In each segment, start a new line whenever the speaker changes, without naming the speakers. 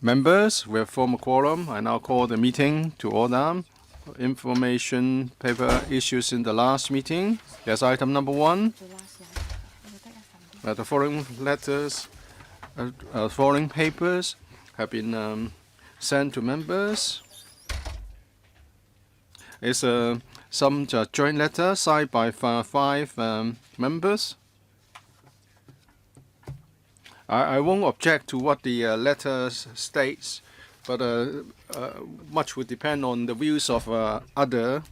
Members, we have formed a quorum. I now call the meeting to order. Information paper issues in the last meeting. Yes, item number 1. The following letters, following papers have been sent to members. It's some joint letter signed by 5 members. I won't object to what the letter states, but much would depend on the views of other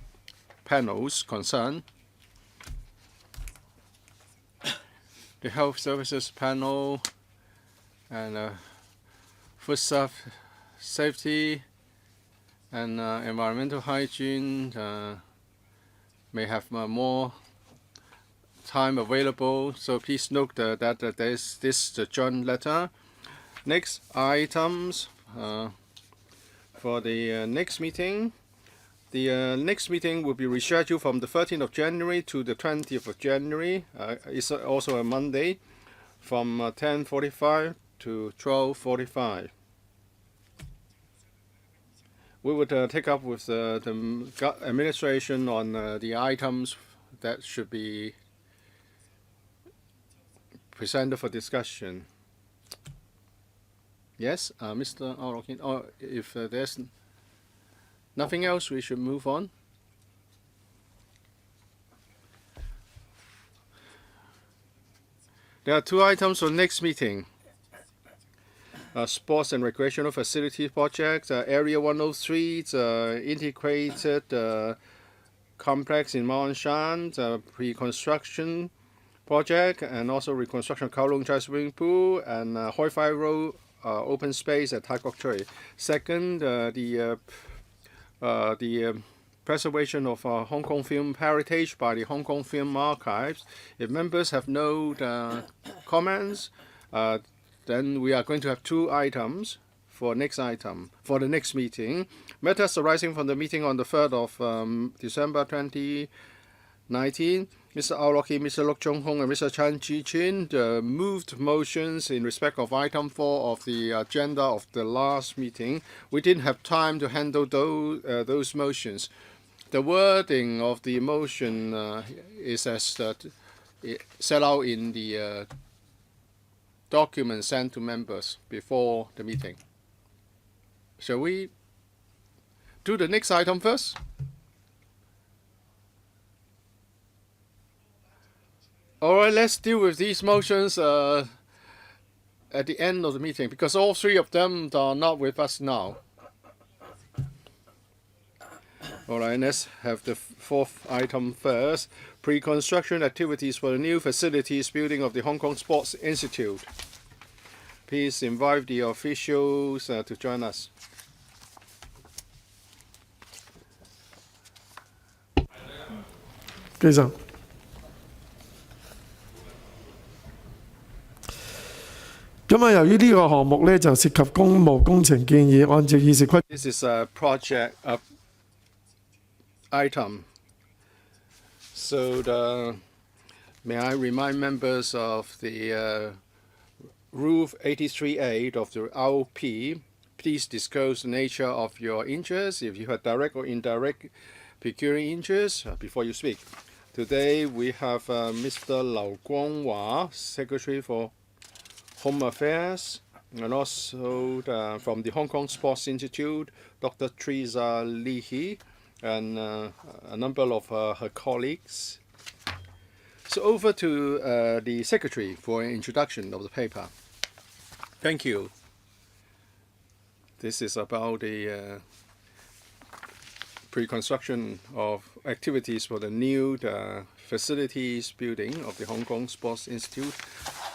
panels concerned. The Health Services Panel and Food Safety and Environmental Hygiene may have more time available, so please note that there is this joint letter. Next items for the next meeting. The next meeting will be rescheduled from the 13th of January to the 20th of January. It's also a Monday from 10:45 to 12:45. We would take up with the administration on the items that should be presented for discussion. Yes, Mr. AU Nok-hin. Oh, if there's nothing else, we should move on. There are 2 items for next meeting. Sports and Recreational Facility Project, Area 103, integrated complex in Mao Shan, pre-construction project, and also reconstruction of Kowloon Chai Swimming Pool and Hoi Fai Road open space at Tai Kok Tsui. Second, the preservation of Hong Kong film heritage by the Hong Kong Film Archives. If members have no comments, then we are going to have 2 items for the next meeting. Matters arising from the meeting on the 3rd of December 2019. Mr. AU Nok-hin, Mr. Luk Chung-hung, and Mr. Chan Chi-chin moved motions in respect of item 4 of the agenda of the last meeting. We didn't have time to handle those motions. The wording of the motion is as set out in the document sent to members before the meeting. Shall we do the next item first? All right, let's deal with these motions at the end of the meeting, because all 3 of them are not with us now. All right, let's have the 4th item first. Pre-construction activities for the new facilities building of the Hong Kong Sports Institute. Please invite the officials to join us.
This
is a project item. So may I remind members of the Rule 83A of the ROP. Please disclose the nature of your interest, if you have direct or indirect pecuniary interest, before you speak. Today we have Mr. Lau Guanghua, Secretary for Home Affairs, and also from the Hong Kong Sports Institute, Dr. Teresa Lee, and a number of her colleagues. So over to the Secretary for an introduction of the paper. Thank you. This is about the pre-construction of activities for the new facilities building of the Hong Kong Sports Institute.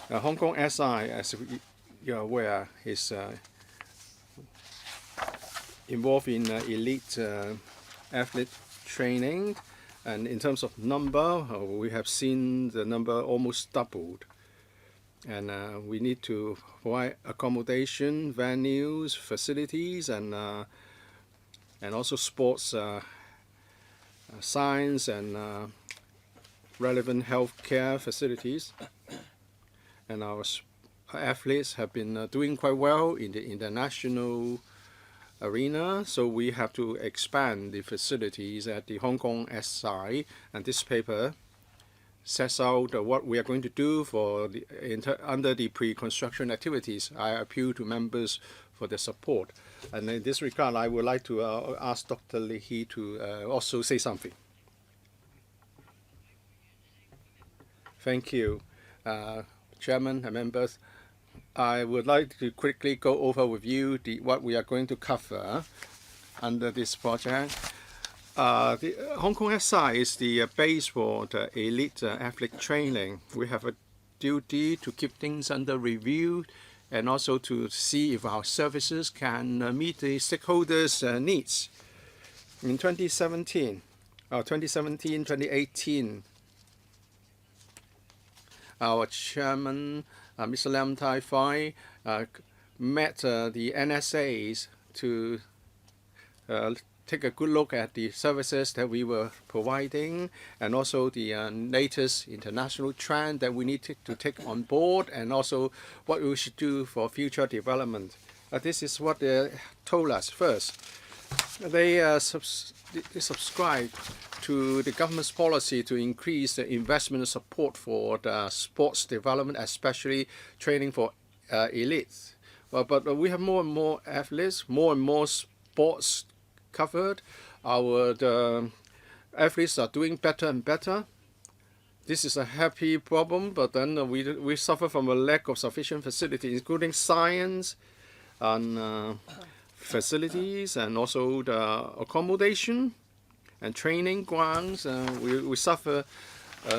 Hong Kong SI, as you're aware, is involved in elite athlete training, and in terms of number, we have seen the number almost doubled, and we need to provide accommodation, venues, facilities, and also sports science and relevant healthcare facilities. And our athletes have been doing quite well in the international arena, so we have to expand the facilities at the Hong Kong SI, and this paper sets out what we are going to do for under the pre-construction activities. I appeal to members for their support. And in this regard, I would like to ask Dr. Lee to also say something. Thank you, Chairman and members. I would like to quickly go over with you what we are going to cover under this project. The Hong Kong SI is the base for the elite athlete training. We have a duty to keep things under review and also to see if our services can meet the stakeholders' needs. In 2018, our chairman, Mr. Lam Tai Fai, met the NSAs to take a good look at the services that we were providing and also the latest international trend that we need to take on board and also what we should do for future development. This is what they told us first. They subscribe to the government's policy to increase the investment support for the sports development, especially training for elites. But we have more and more athletes, more and more sports covered. Our athletes are doing better and better. This is a happy problem, but then we suffer from a lack of sufficient facilities, including science and facilities and also the accommodation and training grounds. We suffer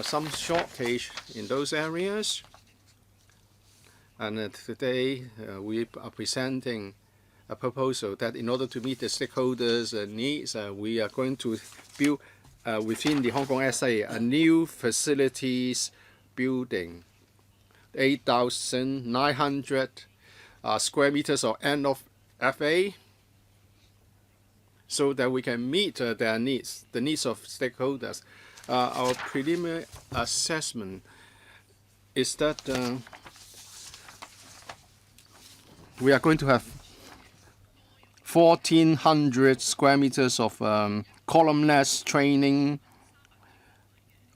some shortage in those areas. And today we are presenting a proposal that in order to meet the stakeholders' needs, we are going to build within the Hong Kong SA a new facilities building, 8,900 square meters of end of FA, so that we can meet their needs, the needs of stakeholders. Our preliminary assessment is that we are going to have 1,400 square meters of columnless training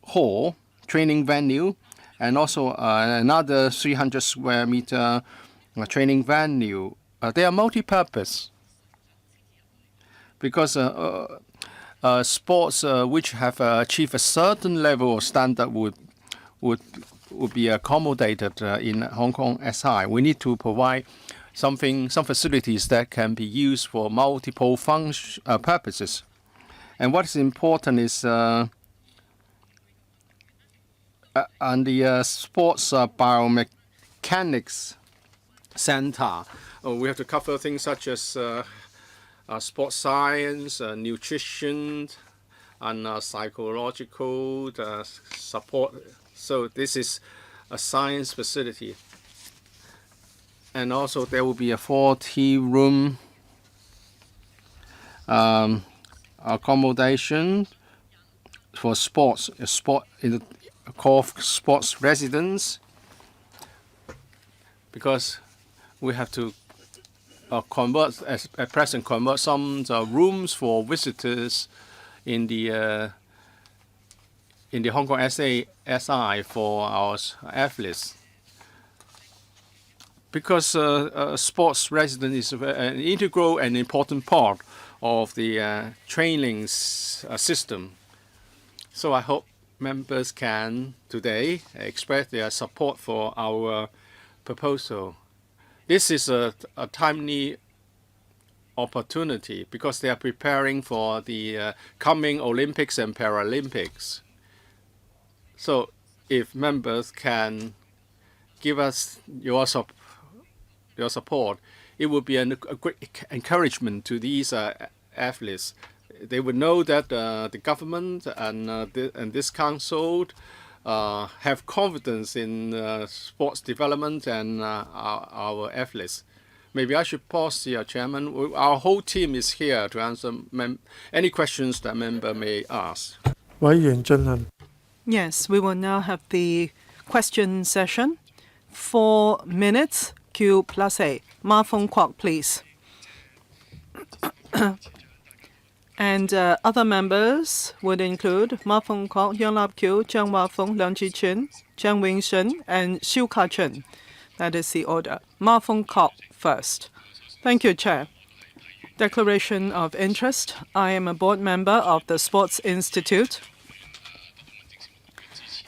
hall, training venue, and also another 300 square meter training venue. They are multi-purpose because sports which have achieved a certain level of standard would be accommodated in Hong Kong SI. We need to provide some facilities that can be used for multiple purposes. And what is important is on the sports biomechanics center, we have to cover things such as sports science, nutrition, and psychological support. So this is a science facility. And also there will be a 40-room accommodation for sports, called sports residence, because we have to convert some rooms for visitors in the Hong Kong SI for our athletes. Because sports residence is an integral and important part of the training system. So I hope members can today express their support for our proposal. This is a timely opportunity because they are preparing for the coming Olympics and Paralympics. So if members can give us your support, it would be a great encouragement to these athletes. They would know that the government and this council have confidence in sports development and our athletes. Maybe I should pause here, Chairman. Our whole team is here to answer any questions that member may ask.
Yes, we will now have the question session. 4 minutes, Q plus A. Ma Fong Kwok, please. And other members would include Ma Fong Kwok, Yong Lap Kyu, Jiang Wafeng, Leung Chi-chun, Jiang Wing-shen, and Xiu Ka-chun. That is the order. Ma Fong Kwok first. Thank you, Chair. Declaration of interest. I am a board member of the Sports Institute.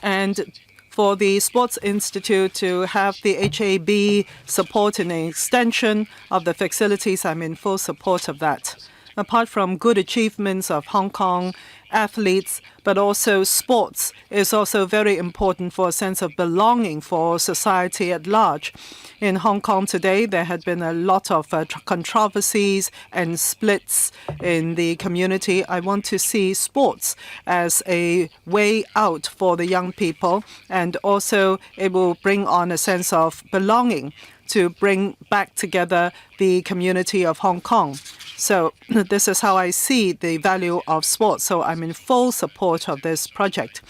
And for the Sports Institute to have the HAB support in an extension of the facilities, I'm in full support of that. Apart from good achievements of Hong Kong athletes, but also sports is also very important for a sense of belonging for society at large. In Hong Kong today, there had been a lot of controversies and splits in the community. I want to see sports as a way out for the young people, and also it will bring on a sense of belonging to bring back together the community of Hong Kong. So this is how I see the value of sports. So I'm in full support of this project.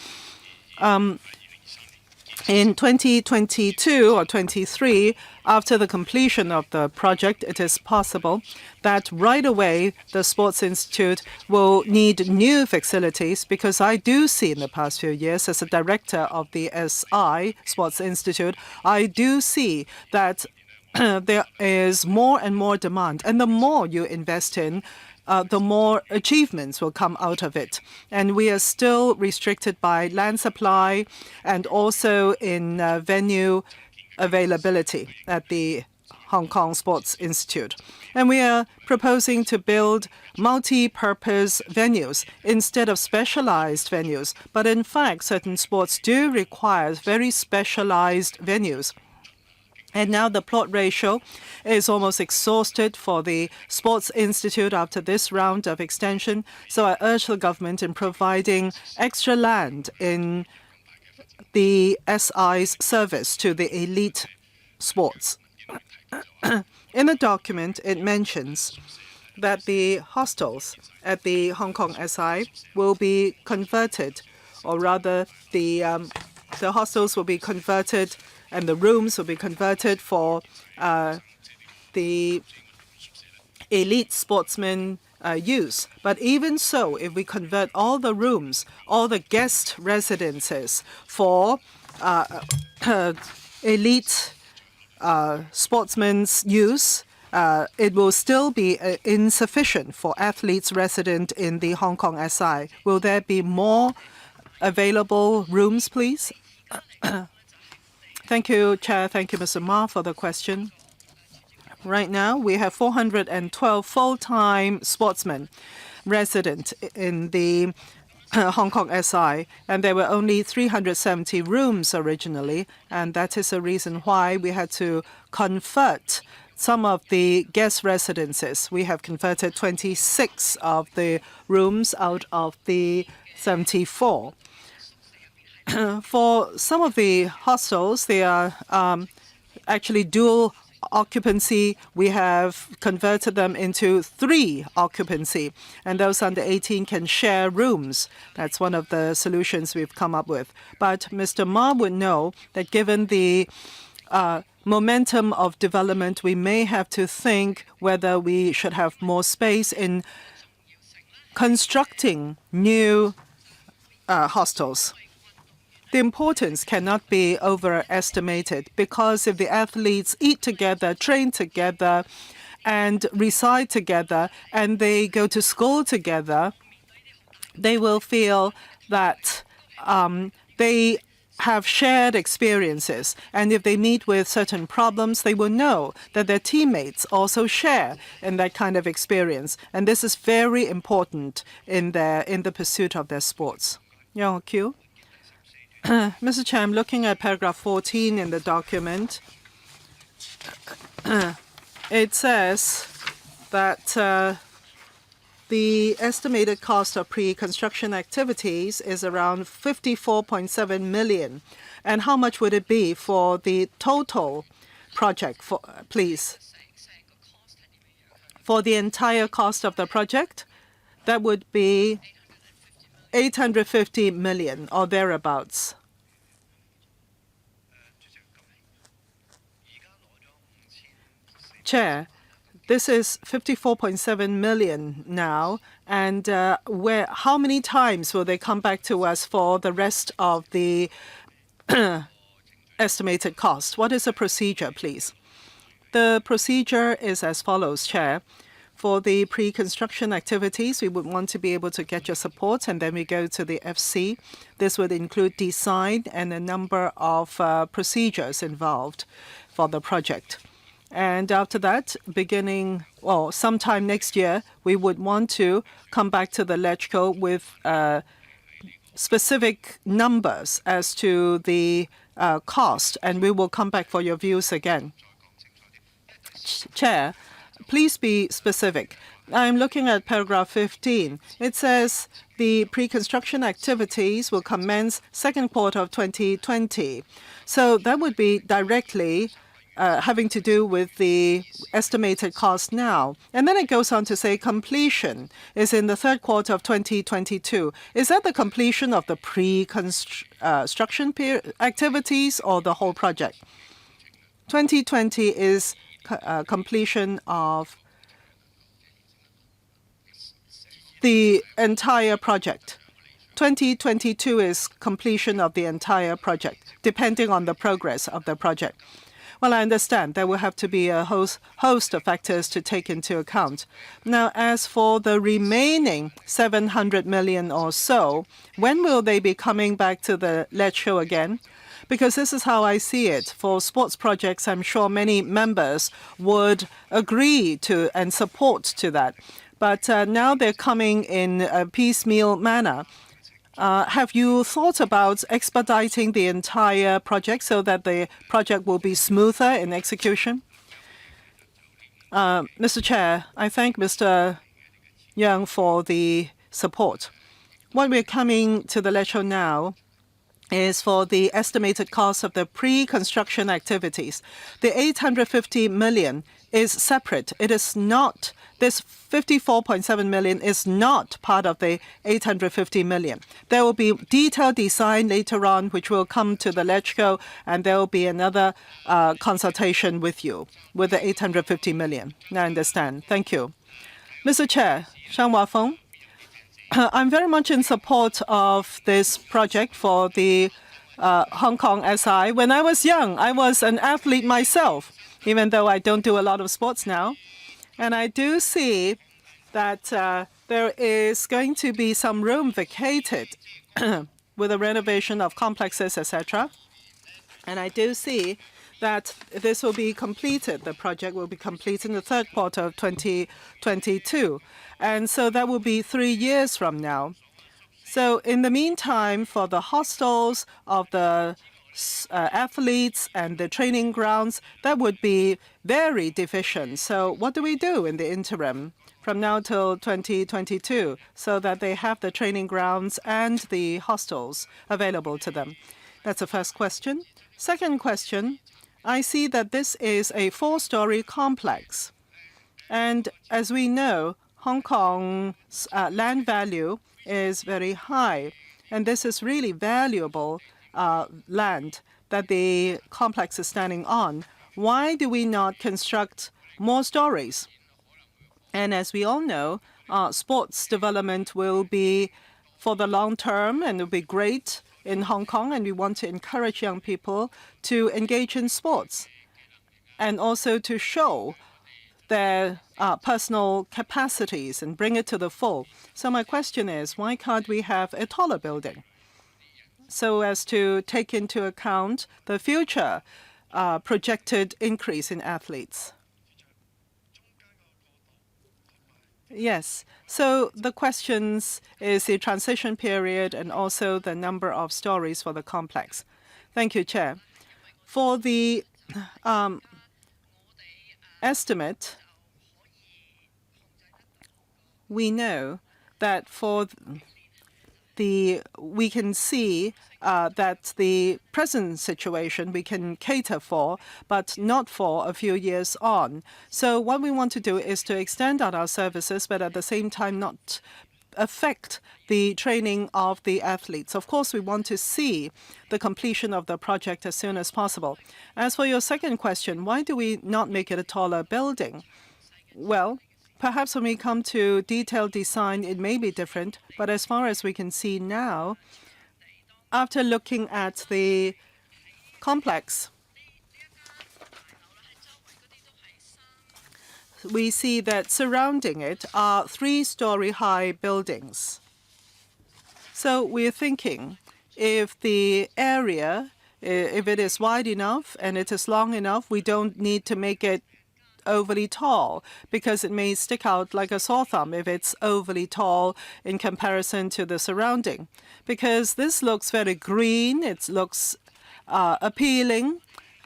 In 2022 or 23, after the completion of the project, it is possible that right away the Sports Institute will need new facilities, because I do see in the past few years as a director of the SI, Sports Institute, I do see that there is more and more demand. And the more you invest in, the more achievements will come out of it. And we are still restricted by land supply and also in venue availability at the Hong Kong Sports Institute. And we are proposing to build multi-purpose venues instead of specialized venues. But in fact, certain sports do require very specialized venues. And now the plot ratio is almost exhausted for the Sports Institute after this round of extension. So I urge the government in providing extra land in the SI's service to the elite sports. In the document, it mentions that the hostels at the Hong Kong SI will be converted, or rather the hostels will be converted and the rooms will be converted for the elite sportsmen use. But even so, if we convert all the rooms, all the guest residences for elite sportsmen's use, it will still be insufficient for athletes resident in the Hong Kong SI. Will there be more available rooms, please? Thank you, Chair. Thank you, Mr. Ma, for the question. Right now, we have 412 full-time sportsmen resident in the Hong Kong SI, and there were only 370 rooms originally, and that is the reason why we had to convert some of the guest residences. We have converted 26 of the rooms out of the 74. For some of the hostels, they are actually dual occupancy. We have converted them into 3 occupancy, and those under 18 can share rooms. That's one of the solutions we've come up with. But Mr. Ma would know that given the momentum of development, we may have to think whether we should have more space in constructing new hostels. The importance cannot be overestimated, because if the athletes eat together, train together, and reside together, and they go to school together, they will feel that they have shared experiences. And if they meet with certain problems, they will know that their teammates also share in that kind of experience. And this is very important in the pursuit of their sports. Yong Q. Mr. Chair, I'm looking at paragraph 14 in the document. It says that the estimated cost of pre-construction activities is around 54.7 million. And how much would it be for the total project, please? For the entire cost of the project, that would be 850 million or thereabouts. Chair, this is 54.7 million now, and how many times will they come back to us for the rest of the estimated cost? What is the procedure, please? The procedure is as follows, Chair. For the pre-construction activities, we would want to be able to get your support, and then we go to the FC. This would include design and a number of procedures involved for the project. And after that, sometime next year, we would want to come back to the LegCo with specific numbers as to the cost, and we will come back for your views again. Chair, please be specific. I'm looking at paragraph 15. It says the pre-construction activities will commence second quarter of 2020. So that would be directly having to do with the estimated cost now. And then it goes on to say completion is in the third quarter of 2022. Is that the completion of the pre-construction activities or the whole project? 2020 is completion of the entire project. 2022 is completion of the entire project, depending on the progress of the project. Well, I understand there will have to be a host of factors to take into account. Now, as for the remaining 700 million or so, when will they be coming back to the LegCo again? Because this is how I see it. For sports projects, I'm sure many members would agree to and support to that. But now they're coming in a piecemeal manner. Have you thought about expediting the entire project so that the project will be smoother in execution? Mr. Chair, I thank Mr. Young for the support. What we're coming to the LegCo now is for the estimated cost of the pre-construction activities. The 850 million is separate. It is not, this 54.7 million is not part of the 850 million. There will be detailed design later on, which will come to the LegCo, and there will be another consultation with you with the 850 million. I understand. Thank you. Mr. Chair, Shang Wafeng, I'm very much in support of this project for the Hong Kong SI. When I was young, I was an athlete myself, even though I don't do a lot of sports now. And I do see that there is going to be some room vacated with the renovation of complexes, etc. And I do see that this will be completed. The project will be completed in the third quarter of 2022. And so that will be 3 years from now. So in the meantime, for the hostels of the athletes and the training grounds, that would be very deficient. So what do we do in the interim from now till 2022 so that they have the training grounds and the hostels available to them? That's the first question. Second question, I see that this is a 4-story complex. And as we know, Hong Kong's land value is very high. And this is really valuable land that the complex is standing on. Why do we not construct more stories? And as we all know, sports development will be for the long term and it will be great in Hong Kong, and we want to encourage young people to engage in sports and also to show their personal capacities and bring it to the full. So my question is, why can't we have a taller building so as to take into account the future projected increase in athletes? Yes. So the questions is the transition period and also the number of stories for the complex. Thank you, Chair. For the estimate, we know that for we can see that the present situation we can cater for, but not for a few years on. So what we want to do is to extend out our services, but at the same time not affect the training of the athletes. Of course, we want to see the completion of the project as soon as possible. As for your second question, why do we not make it a taller building? Well, perhaps when we come to detailed design, it may be different. But as far as we can see now, after looking at the complex, we see that surrounding it are 3-story high buildings. So we're thinking if the area, if it is wide enough and it is long enough, we don't need to make it overly tall because it may stick out like a sore thumb if it's overly tall in comparison to the surrounding. Because this looks very green, it looks appealing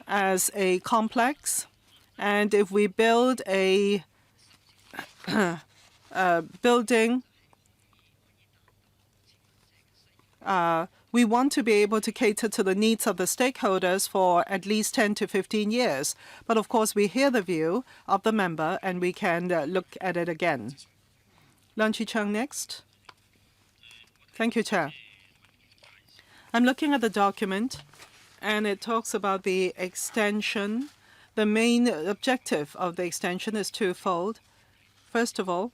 as a complex. And if we build a building, we want to be able to cater to the needs of the stakeholders for at least 10 to 15 years. But of course, we hear the view of the member and we can look at it again. Leung Chi-chung next. Thank you, Chair. I'm looking at the document and it talks about the extension. The main objective of the extension is twofold. First of all,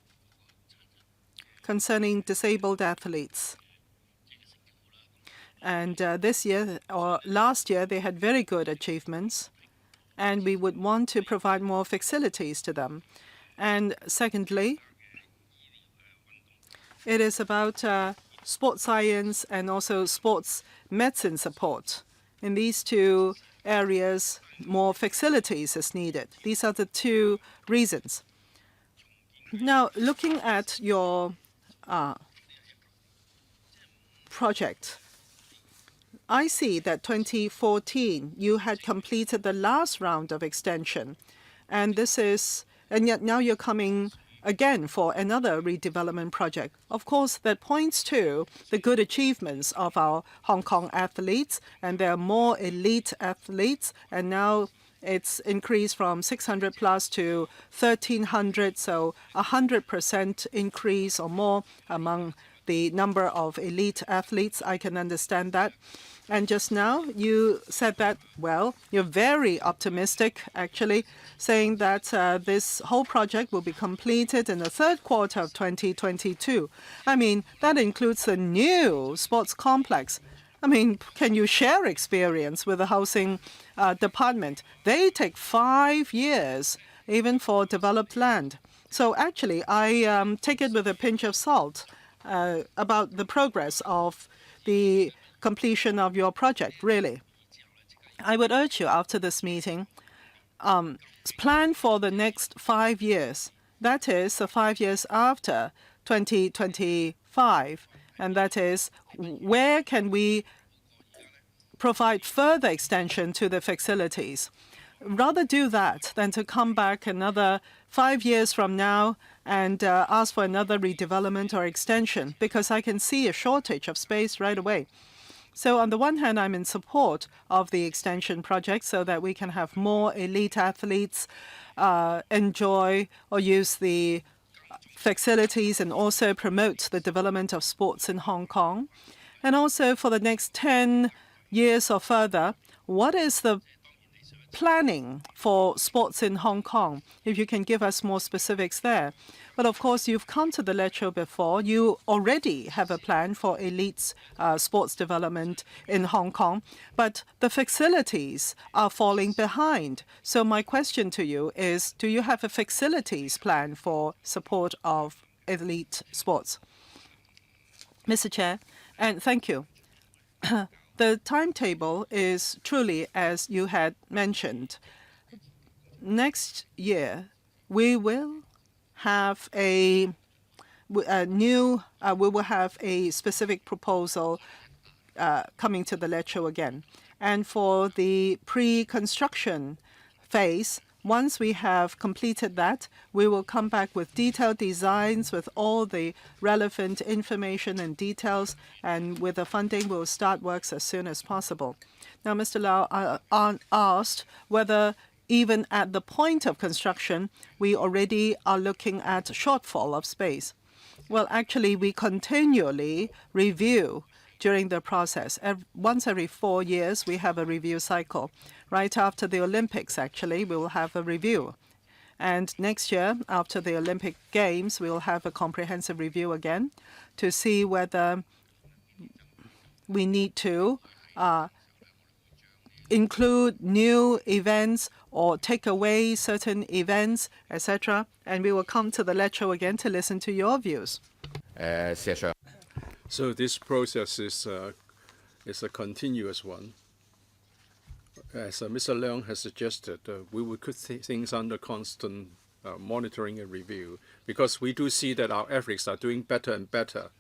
concerning disabled athletes. And this year or last year, they had very good achievements, and we would want to provide more facilities to them. And secondly, it is about sports science and also sports medicine support. In these two areas, more facilities is needed. These are the two reasons. Now, looking at your project, I see that 2014 you had completed the last round of extension, and yet now you're coming again for another redevelopment project. Of course, that points to the good achievements of our Hong Kong athletes, and there are more elite athletes, and now it's increased from 600 plus to 1,300, so 100% increase or more among the number of elite athletes. I can understand that. And just now you said that, well, you're very optimistic, actually, saying that this whole project will be completed in the third quarter of 2022. I mean, that includes the new sports complex. I mean, can you share experience with the housing department? They take 5 years, even for developed land. So actually, I take it with a pinch of salt about the progress of the completion of your project, really. I would urge you after this meeting, plan for the next 5 years. That is the 5 years after 2025. And that is, where can we provide further extension to the facilities? Rather do that than to come back another 5 years from now and ask for another redevelopment or extension, because I can see a shortage of space right away. So on the one hand, I'm in support of the extension project so that we can have more elite athletes enjoy or use the facilities and also promote the development of sports in Hong Kong. And also for the next 10 years or further, what is the planning for sports in Hong Kong? If you can give us more specifics there. But of course, you've come to the lecture before. You already have a plan for elite sports development in Hong Kong, but the facilities are falling behind. So my question to you is, do you have a facilities plan for support of elite sports? Mr. Chair, and thank you. The timetable is truly as you had mentioned. Next year, we will have we will have a specific proposal coming to the lecture again. And for the pre-construction phase, once we have completed that, we will come back with detailed designs with all the relevant information and details, and with the funding, we'll start works as soon as possible. Now, Mr. Lau asked whether even at the point of construction, we already are looking at shortfall of space. Well, actually, we continually review during the process. Once every 4 years, we have a review cycle. Right after the Olympics, actually, we will have a review. And next year, after the Olympic Games, we will have a comprehensive review again to see whether we need to include new events or take away certain events, etc. And we will come to the lecture again to listen to your views.
So this process is a continuous one. As Mr. Leung has suggested, we will put things under constant monitoring and review, because we do see that our athletes are doing better and better,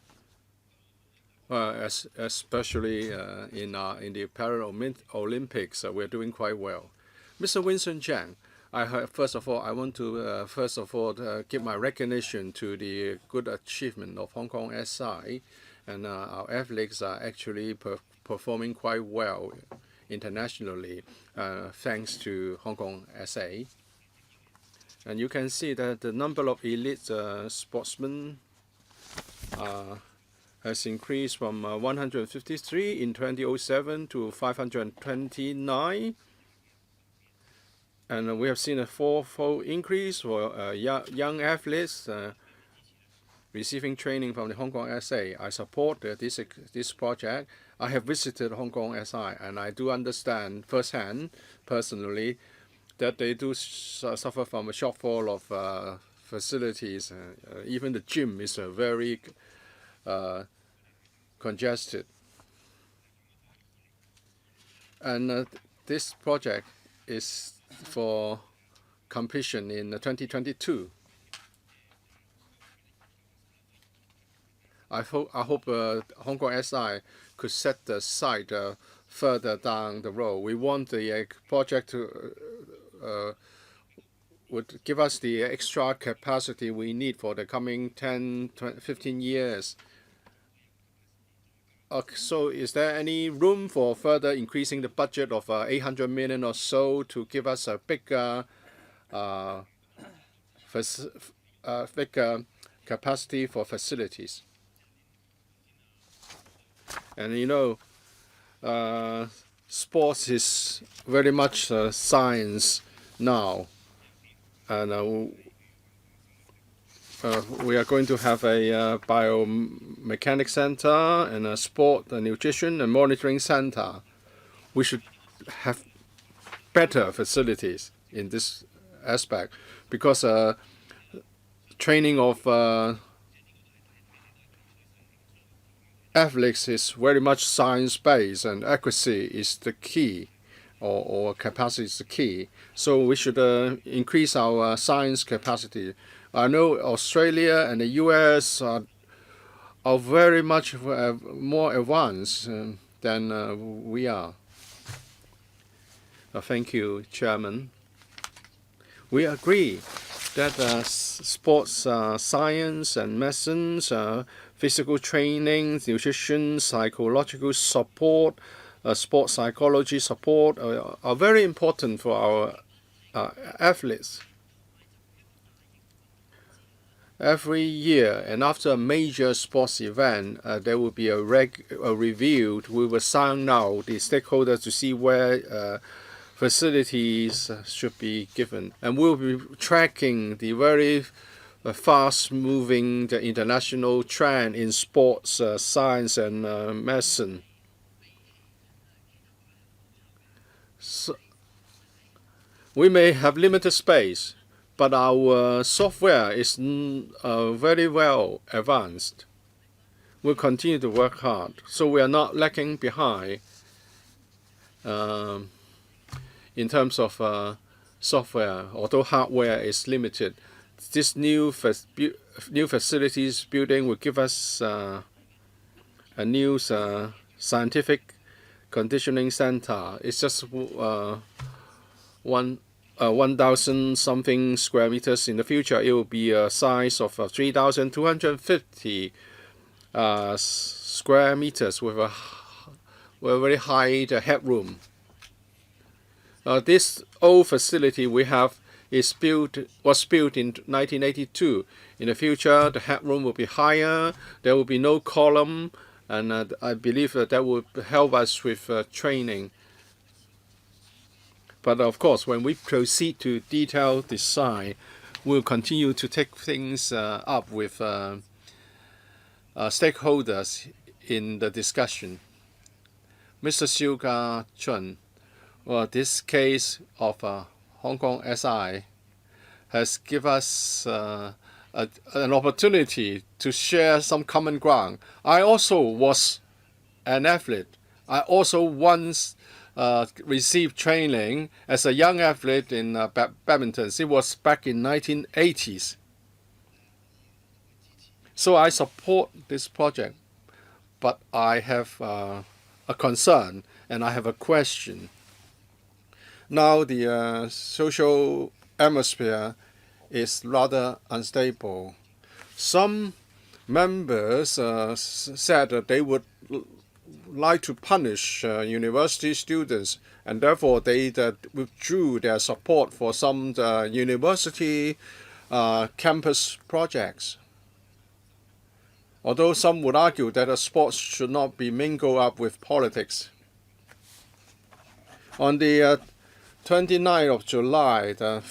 especially in the Paralympics. We're doing quite well. Mr. Winston Chang, first of all, I want to give my recognition to the good achievement of Hong Kong SI, and our athletes are actually performing quite well internationally, thanks to Hong Kong SA. And you can see that the number of elite sportsmen has increased from 153 in 2007 to 529. And we have seen a fourfold increase for young athletes receiving training from the Hong Kong SA. I support this project. I have visited Hong Kong SI, and I do understand firsthand, personally, that they do suffer from a shortfall of facilities. Even the gym is very congested. And this project is for completion in 2022. I hope Hong Kong SI could set the site further down the road. We want the project to would give us the extra capacity we need for the coming 10, 20, 15 years. So is there any room for further increasing the budget of 800 million or so to give us a bigger capacity for facilities? And you know, sports is very much science now, and we are going to have a biomechanics center and a sport, a nutrition and monitoring center. We should have better facilities in this aspect, because training of athletes is very much science-based, and accuracy is the key, or capacity is the key. So we should increase our science capacity. I know Australia and the US are very much more advanced than we are. Thank you, Chairman. We agree that sports science and medicine, physical training, nutrition, psychological support, sports psychology support are very important for our athletes. Every year, and after a major sports event, there will be a review. We will sound out the stakeholders to see where facilities should be given, and we'll be tracking the very fast-moving international trend in sports science and medicine. So we may have limited space, but our software is very well advanced. We'll continue to work hard, so we are not lagging behind in terms of software, although hardware is limited. This new facilities building will give us a new scientific conditioning center. It's just 1,000 something square meters. In the future, it will be a size of 3,250 square meters with a very high headroom. This old facility we have was built in 1982. In the future, the headroom will be higher. There will be no column, and I believe that will help us with training. But of course, when we proceed to detailed design, we'll continue to take things up with stakeholders in the discussion. Mr. Siu Ka-chun, well, this case of Hong Kong SI has given us an opportunity to share some common ground. I also was an athlete. I also once received training as a young athlete in badminton. It was back in 1980s. So I support this project, but I have a concern and I have a question. Now the social atmosphere is rather unstable. Some members said that they would like to punish university students, and therefore they withdrew their support for some university campus projects. Although some would argue that sports should not be mingled up with politics. On the 29th of July, the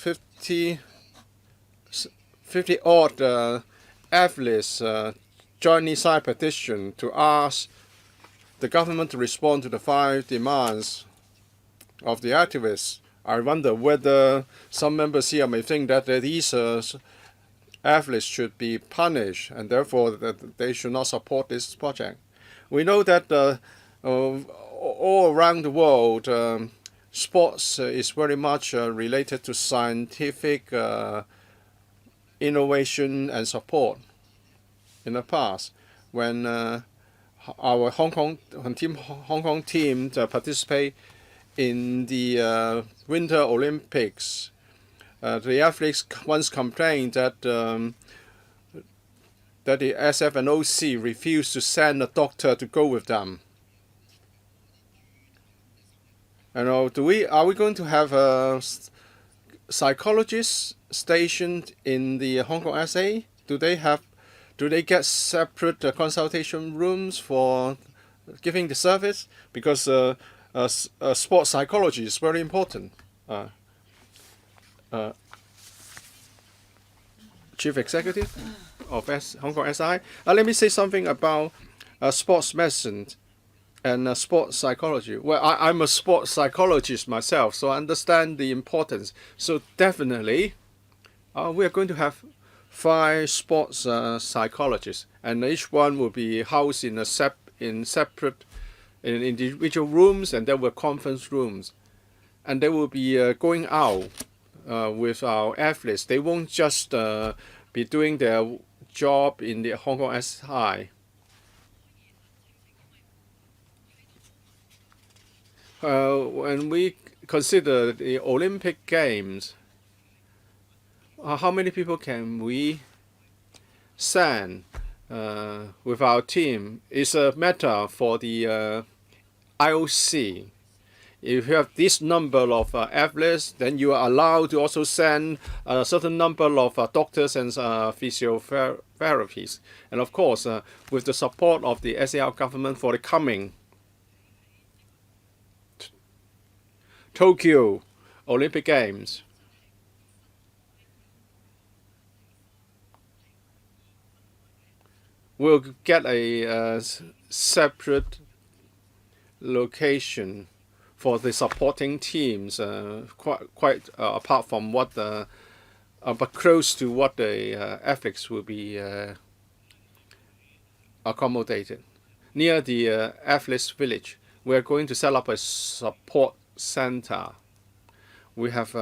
50-odd athletes jointly signed a petition to ask the government to respond to the 5 demands of the activists. I wonder whether some members here may think that these athletes should be punished and therefore that they should not support this project. We know that all around the world, sports is very much related to scientific innovation and support. In the past, when our Hong Kong team participate in the Winter Olympics, the athletes once complained that the SF and OC refused to send a doctor to go with them. And are we going to have a psychologist stationed in the Hong Kong SA? Do they get separate consultation rooms for giving the service? Because sports psychology is very important. Chief Executive of Hong Kong SI. Let me say something about sports medicine and sports psychology. Well, I'm a sports psychologist myself, so I understand the importance. So definitely, we are going to have 5 sports psychologists, and each one will be housed in individual rooms, and there were conference rooms, and they will be going out with our athletes. They won't just be doing their job in the Hong Kong SI. When we consider the Olympic Games, how many people can we send with our team? It's a matter for the IOC. If you have this number of athletes, then you are allowed to also send a certain number of doctors and physiotherapists. And of course, with the support of the SAR government for the coming Tokyo Olympic Games, we'll get a separate location for the supporting teams, quite apart from what but close to what the athletes will be accommodated. Near the athletes village, we are going to set up a support center. We have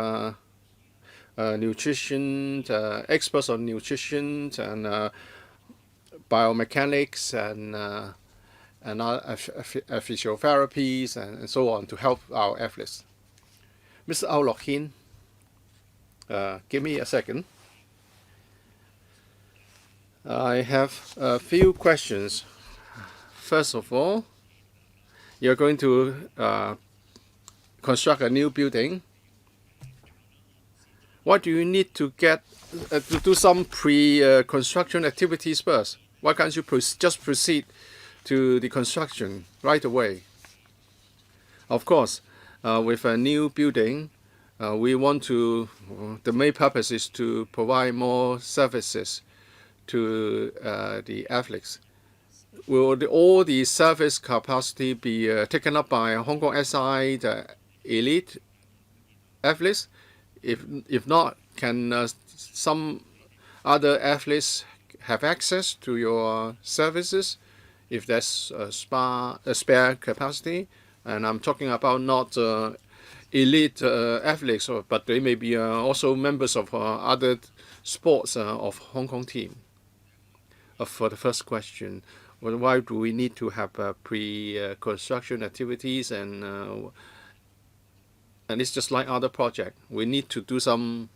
nutrition, experts on nutrition and biomechanics and physiotherapies and so on to help our athletes. Mr. AU Nok-hin, give me a second. I have a few questions. First of all, you're going to construct a new building. Why do you need to get to do some pre-construction activities first? Why can't you just proceed to the construction right away? Of course, with a new building, we want to. The main purpose is to provide more services to the athletes. Will all the service capacity be taken up by Hong Kong SI, the elite athletes? If not, can some other athletes have access to your services if there's a spare capacity? And I'm talking about not elite athletes, but they may be also members of other sports of Hong Kong team. For the first question, well, why do we need to have pre-construction activities? And it's just like other projects. We need to do some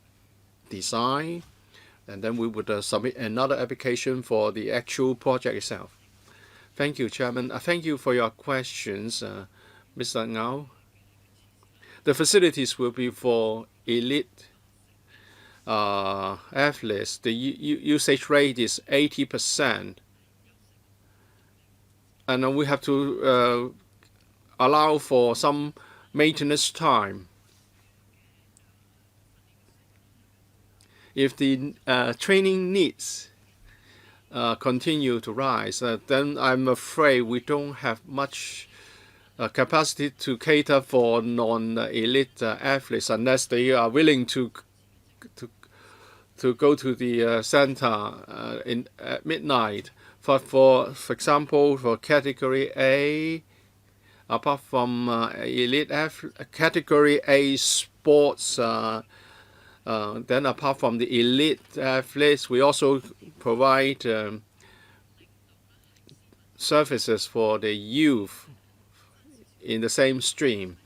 design, and then we would submit another application for the actual project itself. Thank you, Chairman. Thank you for your questions, Mr. Ngao. The facilities will be for elite athletes. The usage rate is 80%. And we have to allow for some maintenance time. If the training needs continue to rise, then I'm afraid we don't have much capacity to cater for non-elite athletes unless they are willing to go to the center at midnight. For example, for Category A, apart from elite Category A sports, then apart from the elite athletes, we also provide services for the youth in the same stream.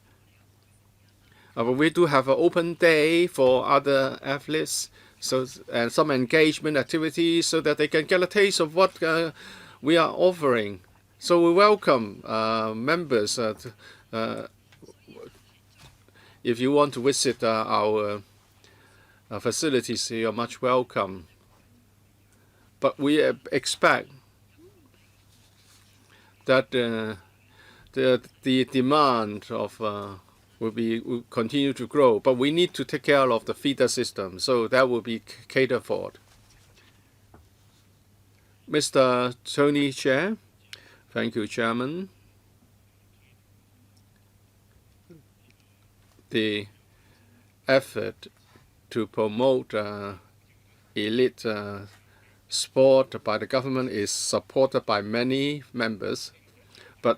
But we do have an open day for other athletes, and some engagement activities so that they can get a taste of what we are offering. So we welcome members. If you want to visit our facilities, you are much welcome. But we expect that the demand of will continue to grow, but we need to take care of the feeder system, so that will be catered for. Mr. Tony Chair, thank you, Chairman. The effort to promote elite sport by the government is supported by many members, but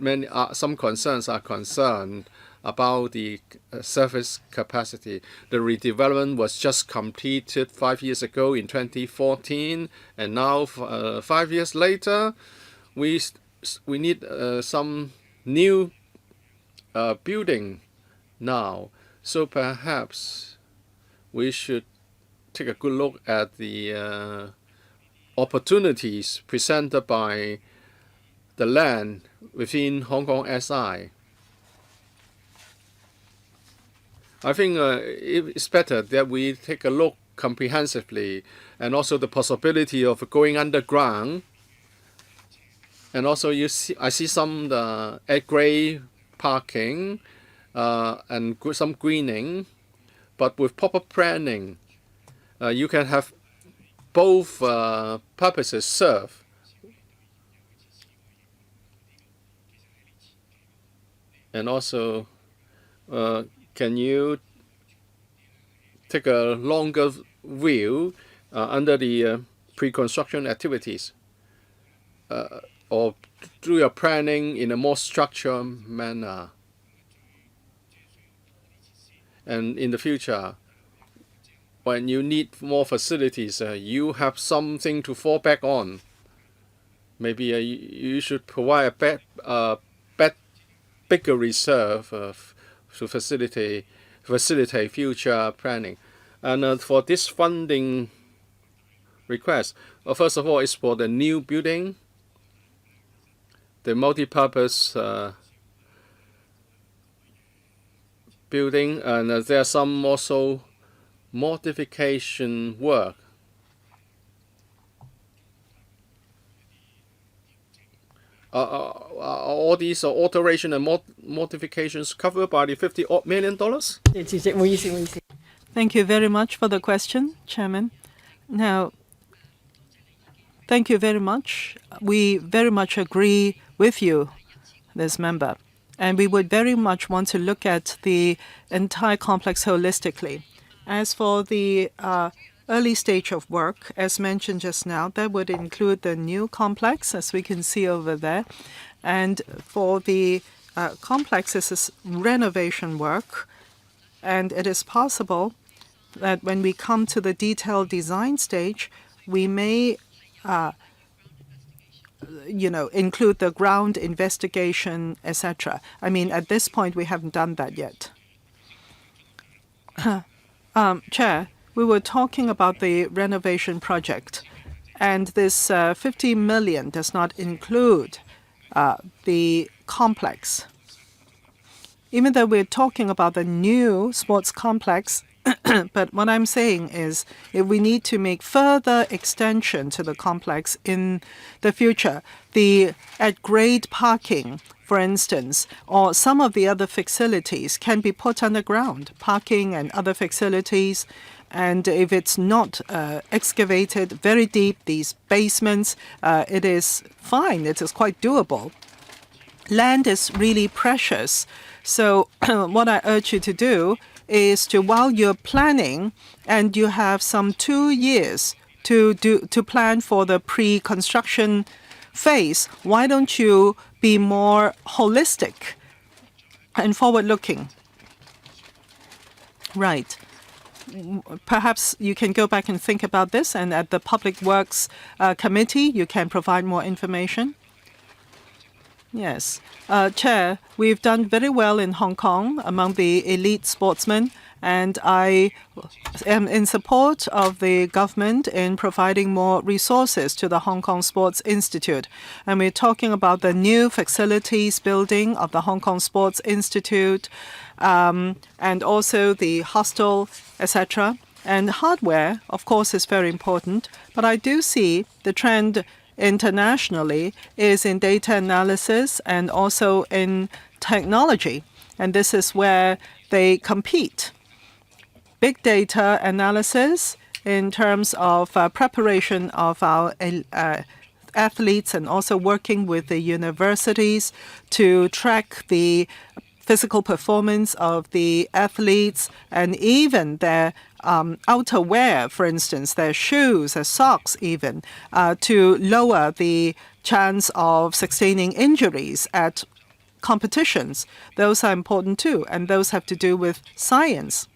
some concerns are concerned about the service capacity. The redevelopment was just completed 5 years ago in 2014, and now 5 years later, we need some new building now. So perhaps we should take a good look at the opportunities presented by the land within Hong Kong SI. I think it's better that we take a look comprehensively, and also the possibility of going underground. And also I see some at-grade parking and some greening, but with proper planning, you can have both purposes served. And also, can you take a longer view under the pre-construction activities, or do your planning in a more structured manner? And in the future, when you need more facilities, you have something to fall back on. Maybe you should provide a bigger reserve to facilitate future planning. And for this funding request, first of all, it's for the new building, the multi-purpose building, and there are some also modification work. All these alteration and modifications covered by the $50 million?
Thank you very much for the question, Chairman. Now, thank you very much. We very much agree with you, this member. And we would very much want to look at the entire complex holistically. As for the early stage of work, as mentioned just now, that would include the new complex, as we can see over there. And for the complex, this is renovation work. And it is possible that when we come to the detailed design stage, we may include the ground investigation, etc. I mean, at this point, we haven't done that yet. Chair, we were talking about the renovation project, and this 50 million does not include the complex. Even though we're talking about the new sports complex, but what I'm saying is if we need to make further extension to the complex in the future, the at-grade parking, for instance, or some of the other facilities can be put underground, parking and other facilities. And if it's not excavated very deep, these basements, it is fine. It is quite doable. Land is really precious. So what I urge you to do is to, while you're planning, and you have some 2 years to plan for the pre-construction phase, why don't you be more holistic and forward-looking? Right. Perhaps you can go back and think about this, and at the Public Works Committee, you can provide more information. Yes. Chair, we've done very well in Hong Kong among the elite sportsmen, and I am in support of the government in providing more resources to the Hong Kong Sports Institute. And we're talking about the new facilities building of the Hong Kong Sports Institute, and also the hostel, etc. And hardware, of course, is very important. But I do see the trend internationally is in data analysis and also in technology. And this is where they compete. Big data analysis in terms of preparation of our athletes, and also working with the universities to track the physical performance of the athletes, and even their outerwear, for instance, their shoes, their socks even, to lower the chance of sustaining injuries at competitions. Those are important too, and those have to do with science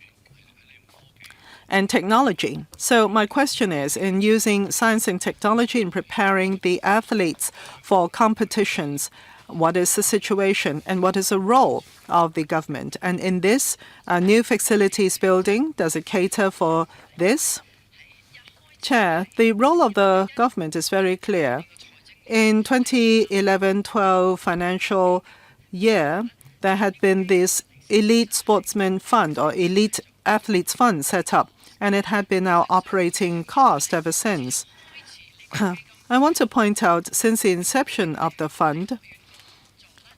and technology. So my question is, in using science and technology in preparing the athletes for competitions, what is the situation and what is the role of the government? And in this new facilities building, does it cater for this? Chair, the role of the government is very clear. In 2011-12 financial year, there had been this elite sportsman fund or elite athletes fund set up, and it had been our operating cost ever since. I want to point out, since the inception of the fund,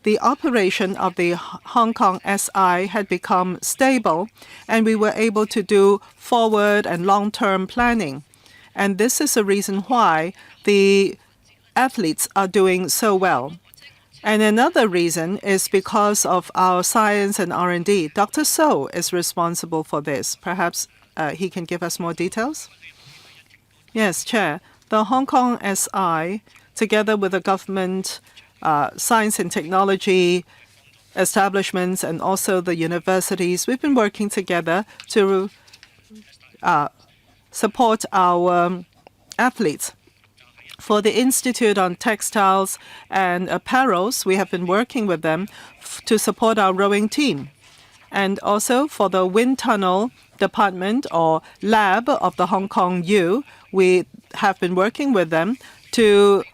the operation of the Hong Kong SI had become stable, and we were able to do forward and long-term planning. And this is the reason why the athletes are doing so well. And another reason is because of our science and R&D. Dr. So is responsible for this. Perhaps he can give us more details? Yes, Chair. The Hong Kong SI, together with the government, science and technology establishments, and also the universities, we've been working together to support our athletes. For the Institute on Textiles and Apparels, we have been working with them to support our rowing team. And also for the wind tunnel department or lab of the Hong Kong U, we have been working with them to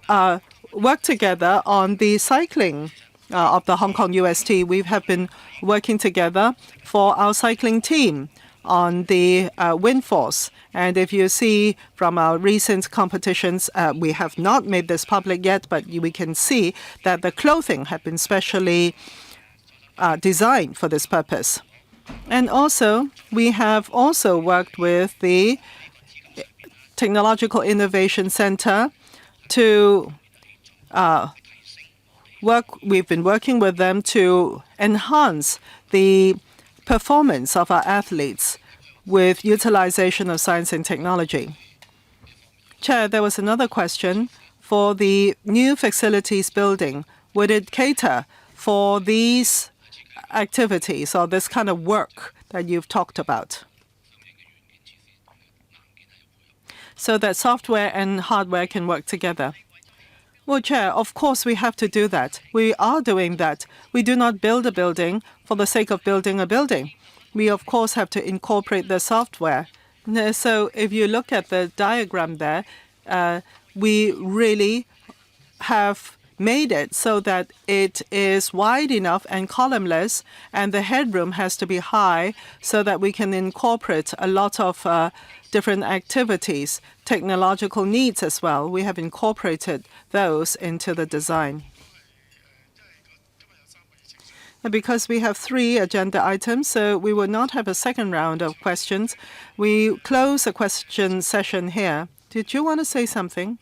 work together on the cycling of the Hong Kong UST. We have been working together for our cycling team on the wind force. And if you see from our recent competitions, we have not made this public yet, but we can see that the clothing have been specially designed for this purpose. And also, we have also worked with the Technological Innovation Center to we've been working with them to enhance the performance of our athletes with utilization of science and technology. Chair, there was another question for the new facilities building. Would it cater for these activities or this kind of work that you've talked about, so that software and hardware can work together? Well, Chair, of course we have to do that. We are doing that. We do not build a building for the sake of building a building. We, of course, have to incorporate the software. So if you look at the diagram there, we really have made it so that it is wide enough and columnless, and the headroom has to be high so that we can incorporate a lot of different activities, technological needs as well. We have incorporated those into the design. And because we have 3 agenda items, so we will not have a second round of questions. We close the question session here. Did you want to say something?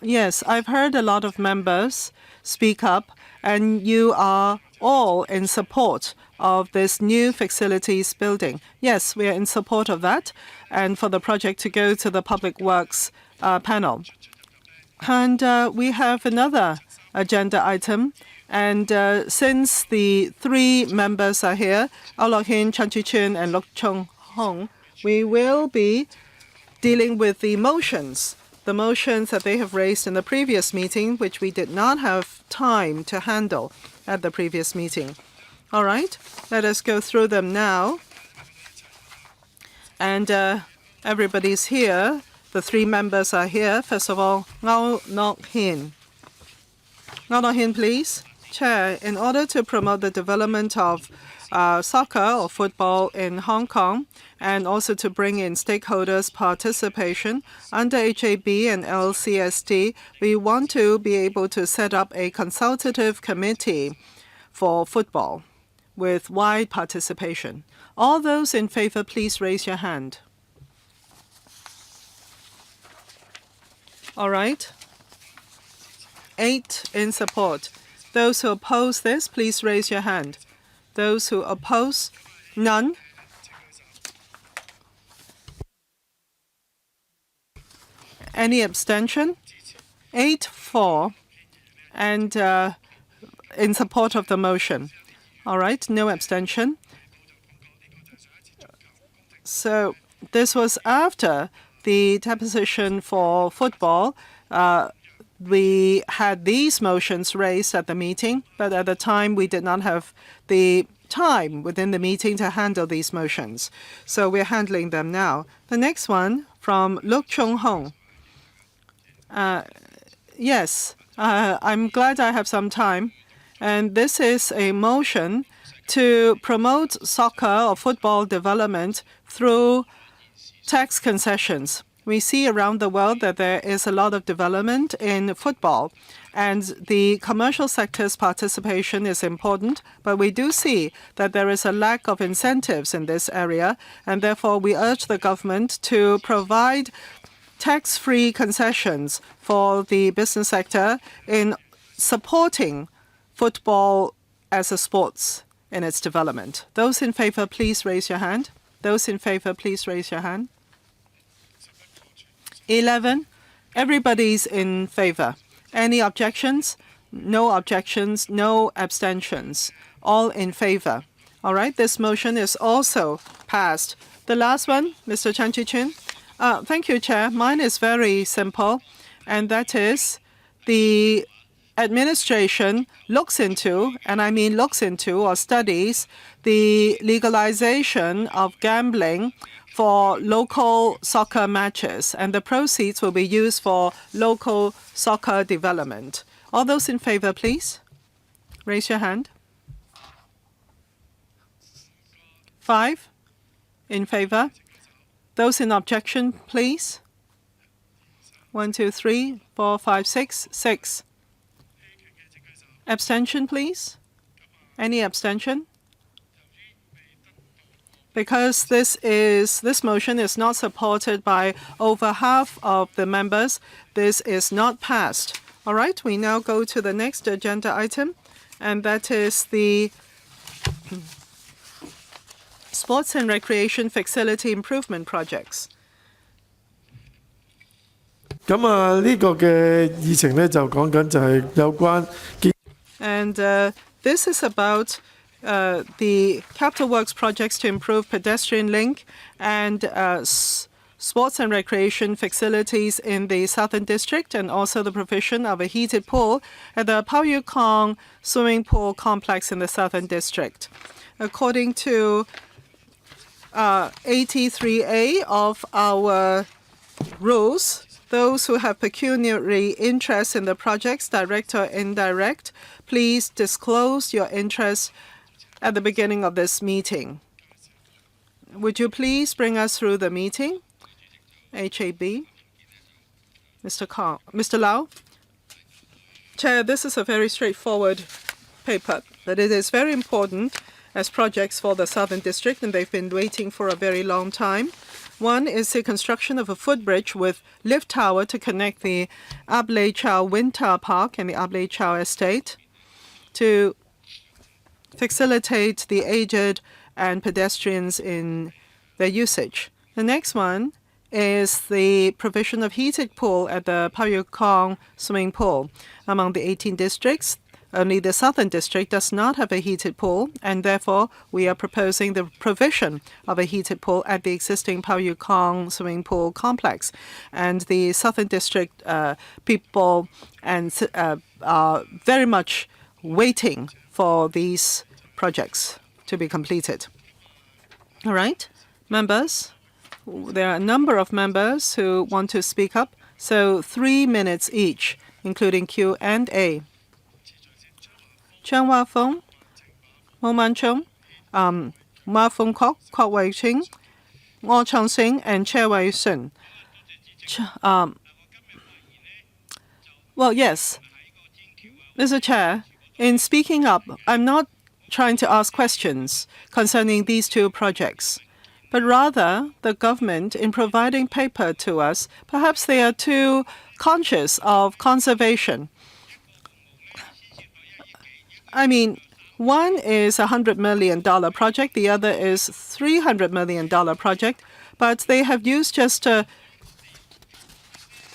Yes, I've heard a lot of members speak up, and you are all in support of this new facilities building. Yes, we are in support of that, and for the project to go to the Public Works panel. And we have another agenda item, and since the 3 members are here, AU Nok-hin, Chan Chi-chun, and Luk Chung-hong, we will be dealing with the motions that they have raised in the previous meeting, which we did not have time to handle at the previous meeting. All right, let us go through them now. And everybody's here. The 3 members are here. First of all, AU Nok-hin. AU Nok-hin, please. Chair, in order to promote the development of soccer or football in Hong Kong, and also to bring in stakeholders' participation under HAB and LCSD, we want to be able to set up a consultative committee for football with wide participation. All those in favor, please raise your hand. All right. 8 in support. Those who oppose this, please raise your hand. Those who oppose, none. Any abstention? 8 for, and in support of the motion. All right, no abstention. So this was after the deposition for football. We had these motions raised at the meeting, but at the time we did not have the time within the meeting to handle these motions. So we're handling them now. The next one from Luk Chung-hong. Yes, I'm glad I have some time. And this is a motion to promote soccer or football development through tax concessions. We see around the world that there is a lot of development in football, and the commercial sector's participation is important, but we do see that there is a lack of incentives in this area, and therefore we urge the government to provide tax-free concessions for the business sector in supporting football as a sports in its development. Those in favor, please raise your hand. Those in favor, please raise your hand. 11. Everybody's in favor. Any objections? No objections, no abstentions. All in favor. All right, this motion is also passed. The last one, Mr. Chan Chi-chun. Thank you, Chair. Mine is very simple, and that is the administration looks into, and I mean looks into or studies, the legalization of gambling for local soccer matches, and the proceeds will be used for local soccer development. All those in favor, please raise your hand. 5 in favor. Those in objection, please. 1, 2, 3, 4, 5, 6. 6. Abstention, please. Any abstention? Because this motion is not supported by over half of the members, this is not passed. All right, we now go to the next agenda item, and that is the Sports and Recreation Facility Improvement Projects.
咁啊，呢個嘅議程咧就講緊就係有關。
And this is about the capital works projects to improve pedestrian link and sports and recreation facilities in the Southern District, and also the provision of a heated pool at the Pao Yu Kong swimming pool complex in the Southern District. According to 83A of our rules, those who have pecuniary interest in the projects, direct or indirect, please disclose your interest at the beginning of this meeting. Would you please bring us through the meeting? HAB. Mr. Lau. Chair, this is a very straightforward paper, but it is very important as projects for the Southern District, and they've been waiting for a very long time. One is the construction of a footbridge with lift tower to connect the Ablai Chau Wind Tower Park and the Ablai Chau Estate to facilitate the aged and pedestrians in their usage. The next one is the provision of heated pool at the Pao Yu Kong swimming pool. Among the 18 districts, only the Southern District does not have a heated pool, and therefore we are proposing the provision of a heated pool at the existing Pao Yu Kong swimming pool complex. And the Southern District people are very much waiting for these projects to be completed. All right, members, there are a number of members who want to speak up, so 3 minutes each, including Q&A. Chang Wa-fong, Mo Man-chung, Ma Fung-kok, Kwok Wai-ching, Ngo Chang-sing, and Che Wai-sun. Well, yes, Mr. Chair, in speaking up, I'm not trying to ask questions concerning these two projects, but rather the government, in providing paper to us, perhaps they are too conscious of conservation. I mean, one is a $100 million project, the other is $300 million project, but they have used just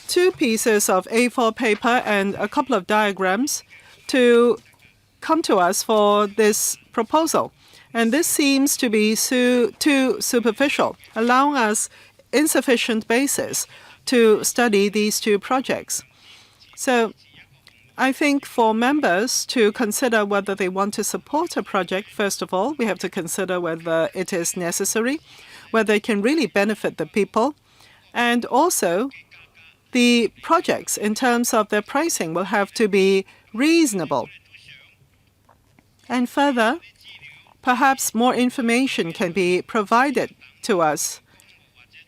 2 pieces of A4 paper and a couple of diagrams to come to us for this proposal. And this seems to be too superficial, allowing us insufficient basis to study these two projects. So I think for members to consider whether they want to support a project, first of all, we have to consider whether it is necessary, whether it can really benefit the people, and also the projects in terms of their pricing will have to be reasonable. And further, perhaps more information can be provided to us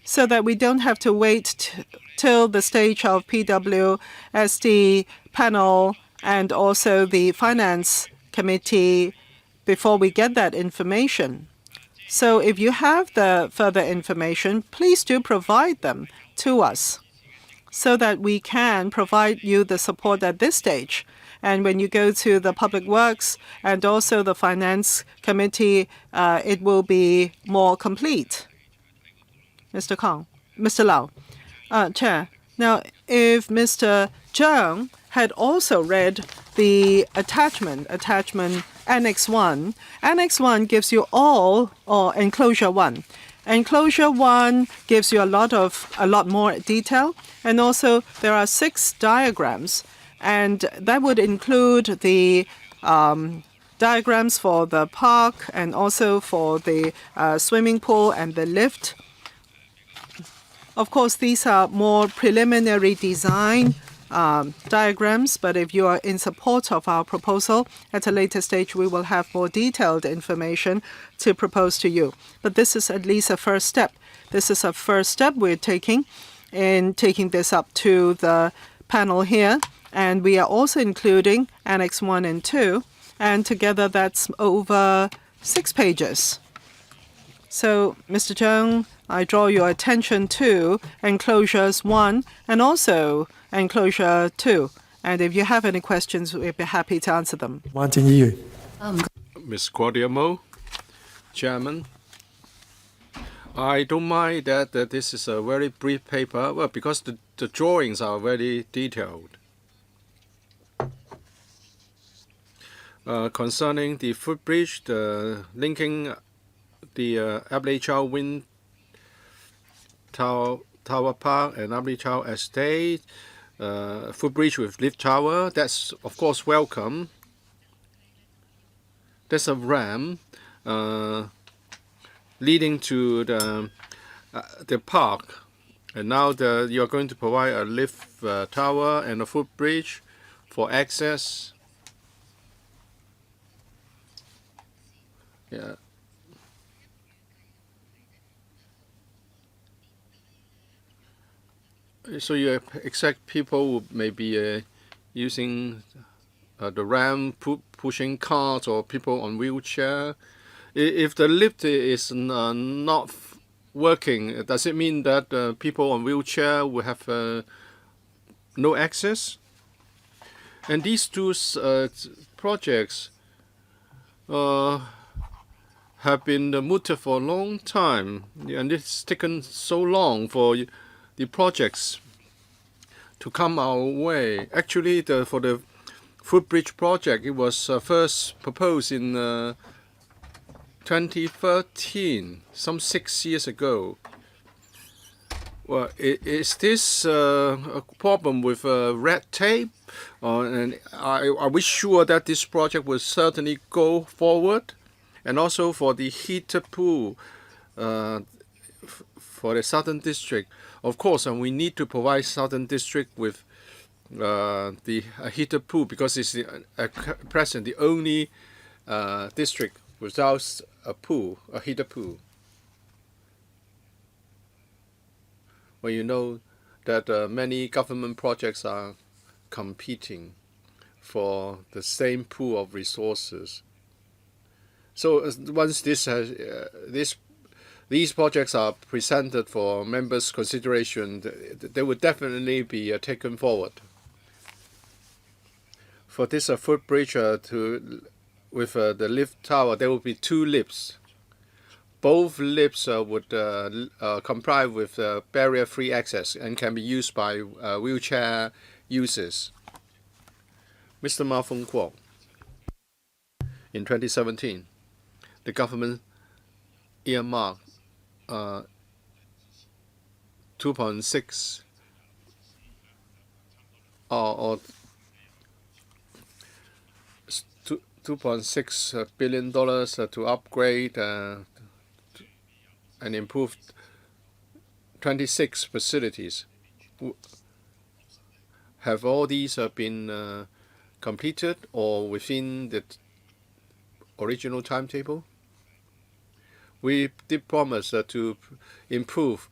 so that we don't have to wait till the stage of PWSD panel and also the Finance Committee before we get that information. So if you have the further information, please do provide them to us so that we can provide you the support at this stage. And when you go to the Public Works and also the Finance Committee, it will be more complete. Mr. Lau. Chair, now if Mr. Zhang had also read the attachment Annex 1, Annex 1 gives you all, or Enclosure 1. Enclosure 1 gives you a lot more detail, and also there are 6 diagrams. And that would include the diagrams for the park and also for the swimming pool and the lift. Of course, these are more preliminary design diagrams, but if you are in support of our proposal, at a later stage we will have more detailed information to propose to you. But this is at least a first step. This is a first step we're taking in taking this up to the panel here. And we are also including Annex 1 and 2, and together that's over 6 pages. So, Mr. Zheng, I draw your attention to enclosures 1 and also enclosure 2. And if you have any questions, we'd be happy to answer them.
灣正議員。
Ms. Claudia Mo, Chairman. I don't mind that this is a very brief paper, well, because the drawings are very detailed. Concerning the footbridge, linking the Ablay Wind Tower Park and Ablay Estate, footbridge with lift tower, that's of course welcome. There's a ramp leading to the park, and now you are going to provide a lift tower and a footbridge for access. Yeah. So you expect people may be using the ramp, pushing carts or people on wheelchair. If the lift is not working, does it mean that people on wheelchair will have no access? And these two projects have been mooted for a long time, and it's taken so long for the projects to come our way. Actually, for the footbridge project, it was first proposed in 2013, some 6 years ago. Well, is this a problem with red tape? And are we sure that this project will certainly go forward? And also for the heated pool for the Southern District, of course, and we need to provide Southern District with the heated pool because it's at present the only district without a heated pool. Well, you know that many government projects are competing for the same pool of resources. So once these projects are presented for members' consideration, they will definitely be taken forward. For this footbridge with the lift tower, there will be 2 lifts. Both lifts would comply with barrier-free access and can be used by wheelchair users. Mr. Ma Fung Kwok, in 2017, the government earmarked 2.6 or $2.6 billion to upgrade and improve 26 facilities. Have all these been completed or within the original timetable? We did promise to improve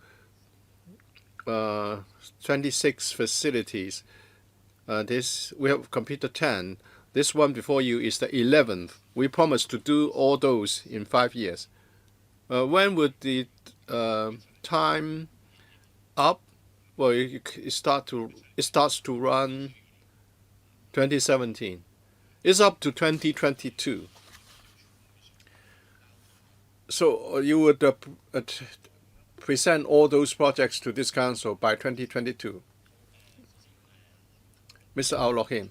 26 facilities. We have completed 10. This one before you is the 11th. We promised to do all those in 5 years. When would the time up? Well, it starts to run 2017. It's up to 2022. So you would present all those projects to this council by 2022. Mr. AU Nok-hin,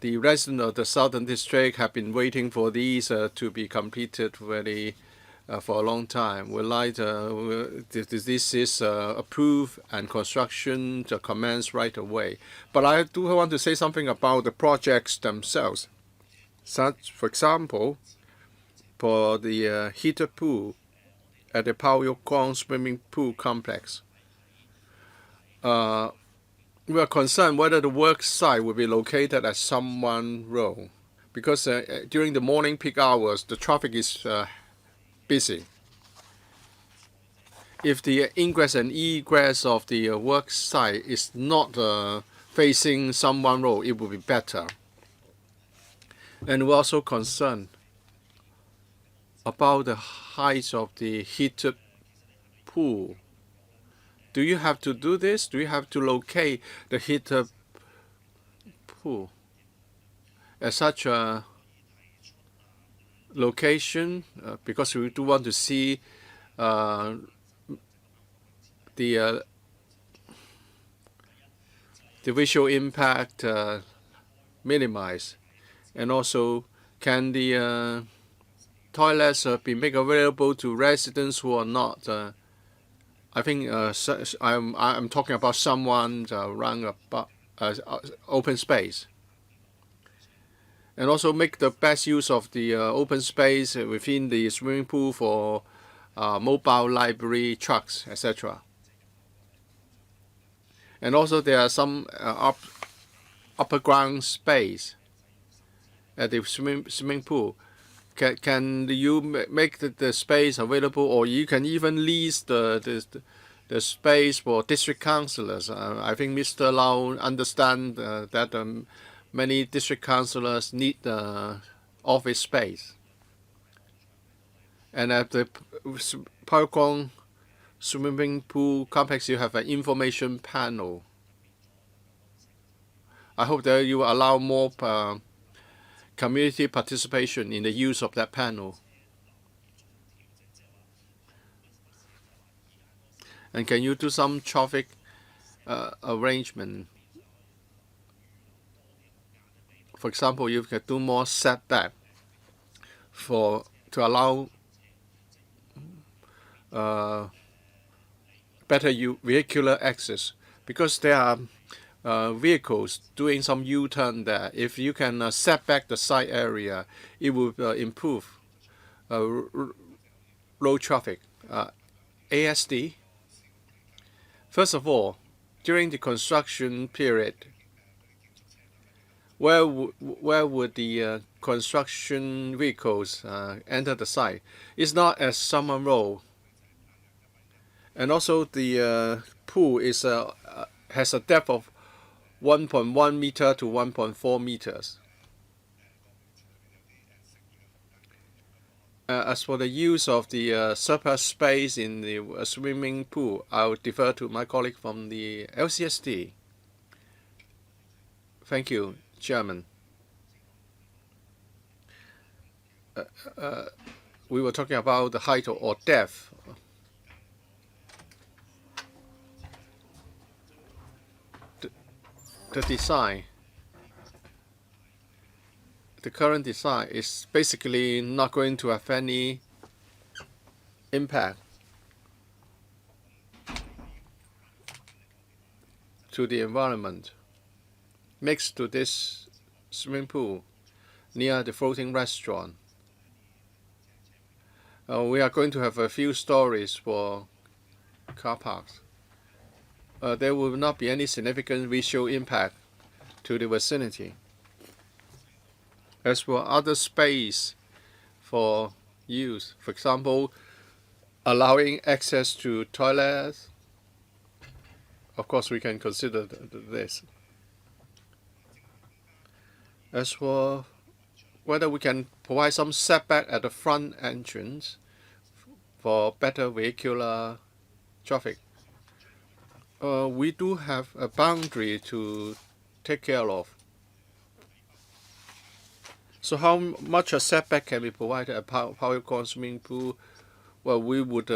the residents of the Southern District have been waiting for these to be completed for a long time. We'd like this is approved and construction to commence right away. But I do want to say something about the projects themselves. Such, for example, for the heated pool at the Pao Yok Kong swimming pool complex. we are concerned whether the work site will be located at Someone Road, because during the morning peak hours, the traffic is busy. If the ingress and egress of the work site is not facing Someone Road, it will be better. And we're also concerned about the height of the heated pool. Do you have to do this? Do you have to locate the heated pool at such a location? Because we do want to see the visual impact minimized, and also can the toilets be made available to residents who are not. I think I'm talking about someone around about open space, and also make the best use of the open space within the swimming pool for mobile library trucks, etc. And also there are some upper ground space at the swimming pool. Can you make the space available, or you can even lease the space for district councillors? I think Mr. Lau understands that many district councillors need office space. And at the Parkong swimming pool complex, you have an information panel. I hope that you will allow more community participation in the use of that panel. And can you do some traffic arrangement? For example, you can do more setback to allow better vehicular access, because there are vehicles doing some U-turn there. If you can set back the side area, it will improve road traffic. ASD. First of all, during the construction period, where would the construction vehicles enter the site? It's not at Someone Road. And also the pool has a depth of 1.1 meter to 1.4 meters. As for the use of the surplus space in the swimming pool, I will defer to my colleague from the LCSD. Thank you, Chairman. We were talking about the height or depth. The design, the current design is basically not going to have any impact to the environment next to this swimming pool near the floating restaurant. We are going to have a few stories for car parks. There will not be any significant visual impact to the vicinity. As for other space for use, for example, allowing access to toilets, of course we can consider this. As for whether we can provide some setback at the front entrance for better vehicular traffic, we do have a boundary to take care of. So how much a setback can be provided at Parkong swimming pool? Well, we would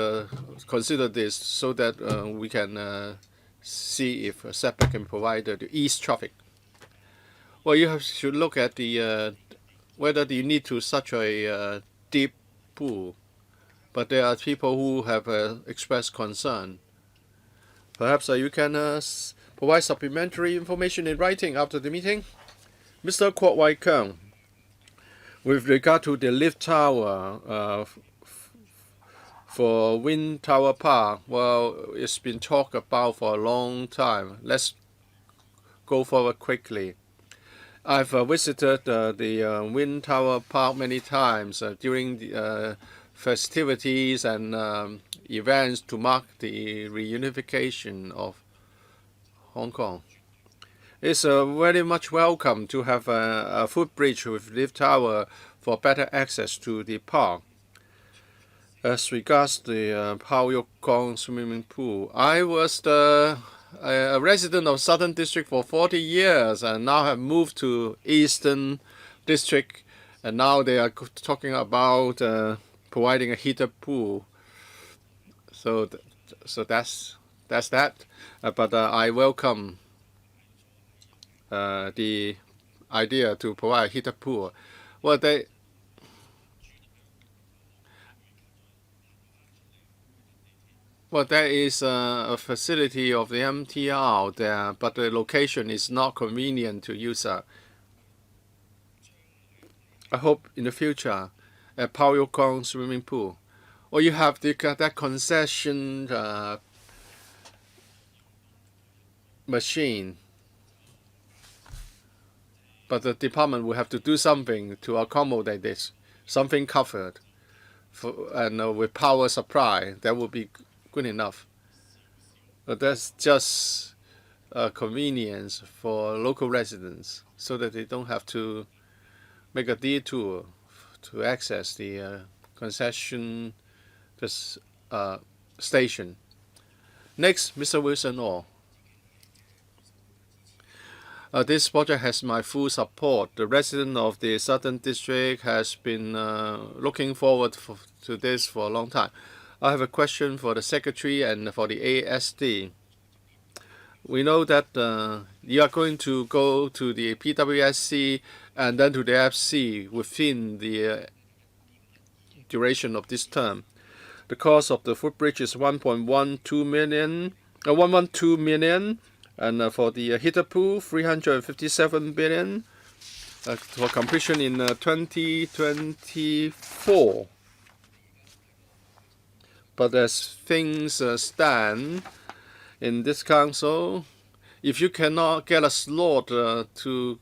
consider this so that we can see if a setback can be provided to ease traffic. Well, you should look at the whether you need to such a deep pool. But there are people who have expressed concern. Perhaps you can provide supplementary information in writing after the meeting. Mr. Kwok Wai Keung, with regard to the lift tower for Wind Tower Park, well, it's been talked about for a long time. Let's go forward quickly. I've visited the Wind Tower Park many times during the festivities and events to mark the reunification of Hong Kong. It's very much welcome to have a footbridge with lift tower for better access to the park. As regards the Pao Yok Kong swimming pool, I was a resident of Southern District for 40 years and now have moved to Eastern District, and now they are talking about providing a heated pool. So that's that. But I welcome the idea to provide a heated pool. Well, there is a facility of the MTR there, but the location is not convenient to use. I hope in the future a Pao Yok Kong swimming pool, or you have that concession machine. But the department will have to do something to accommodate this, something covered, and with power supply, that will be good enough. But that's just a convenience for local residents so that they don't have to make a detour to access the concession station. Next, Mr. Wilson Orr. This project has my full support. The resident of the Southern District has been looking forward to this for a long time. I have a question for the Secretary and for the ASD. We know that you are going to go to the PWSC and then to the FC within the duration of this term. The cost of the footbridge is 1.12 million, and for the heated pool, 357 billion for completion in 2024. But as things stand in this council, if you cannot get a slot to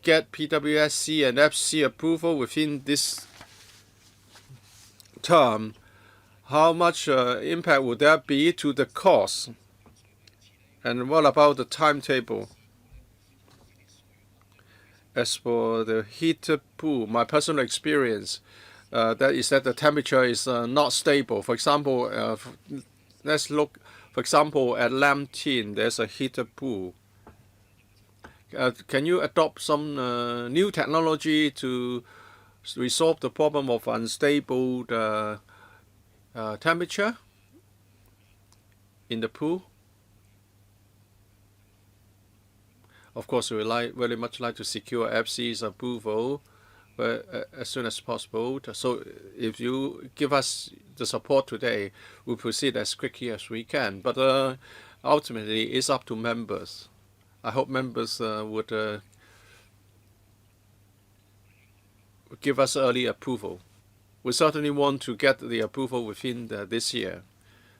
get PWSC and FC approval within this term, how much impact would that be to the cost? And what about the timetable? As for the heated pool, my personal experience that the temperature is not stable. For example, let's look, for example, at Lam Tin, there's a heated pool. Can you adopt some new technology to resolve the problem of unstable temperature in the pool? Of course, we very much like to secure FC's approval as soon as possible. So if you give us the support today, we'll proceed as quickly as we can. But ultimately, it's up to members. I hope members would give us early approval. We certainly want to get the approval within this year.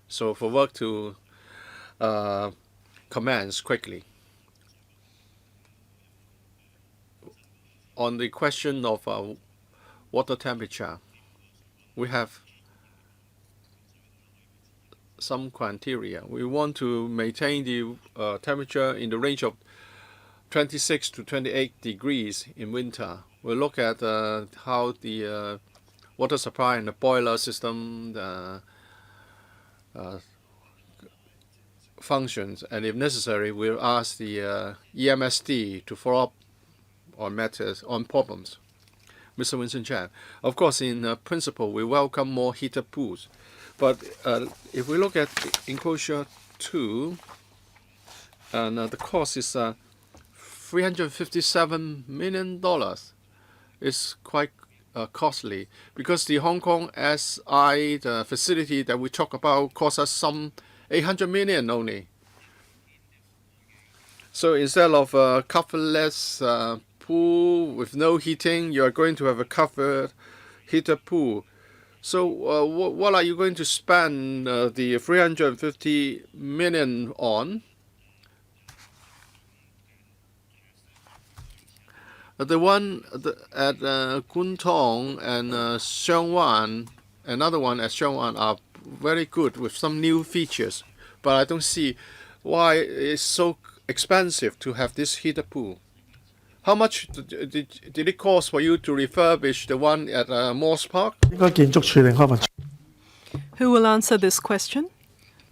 So for work to commence quickly. On the question of water temperature, we have some criteria. We want to maintain the temperature in the range of 26 to 28 degrees in winter. We'll look at how the water supply and the boiler system functions, and if necessary, we'll ask the EMSD to follow up on matters, on problems. Mr. Winston Chan, of course, in principle, we welcome more heated pools. But if we look at enclosure 2, and the cost is $357 million. It's quite costly because the Hong Kong SI, the facility that we talk about, costs us some 800 million only. So instead of a coverless pool with no heating, you are going to have a covered heated pool. So what are you going to spend the 350 million on? The one at Kuntong and Xiongwan, another one at Xiongwan are very good with some new features. But I don't see why it's so expensive to have this heated pool. How much did it cost for you to refurbish the one at Morse Park?
應該建築署定康文署。
Who will answer this question?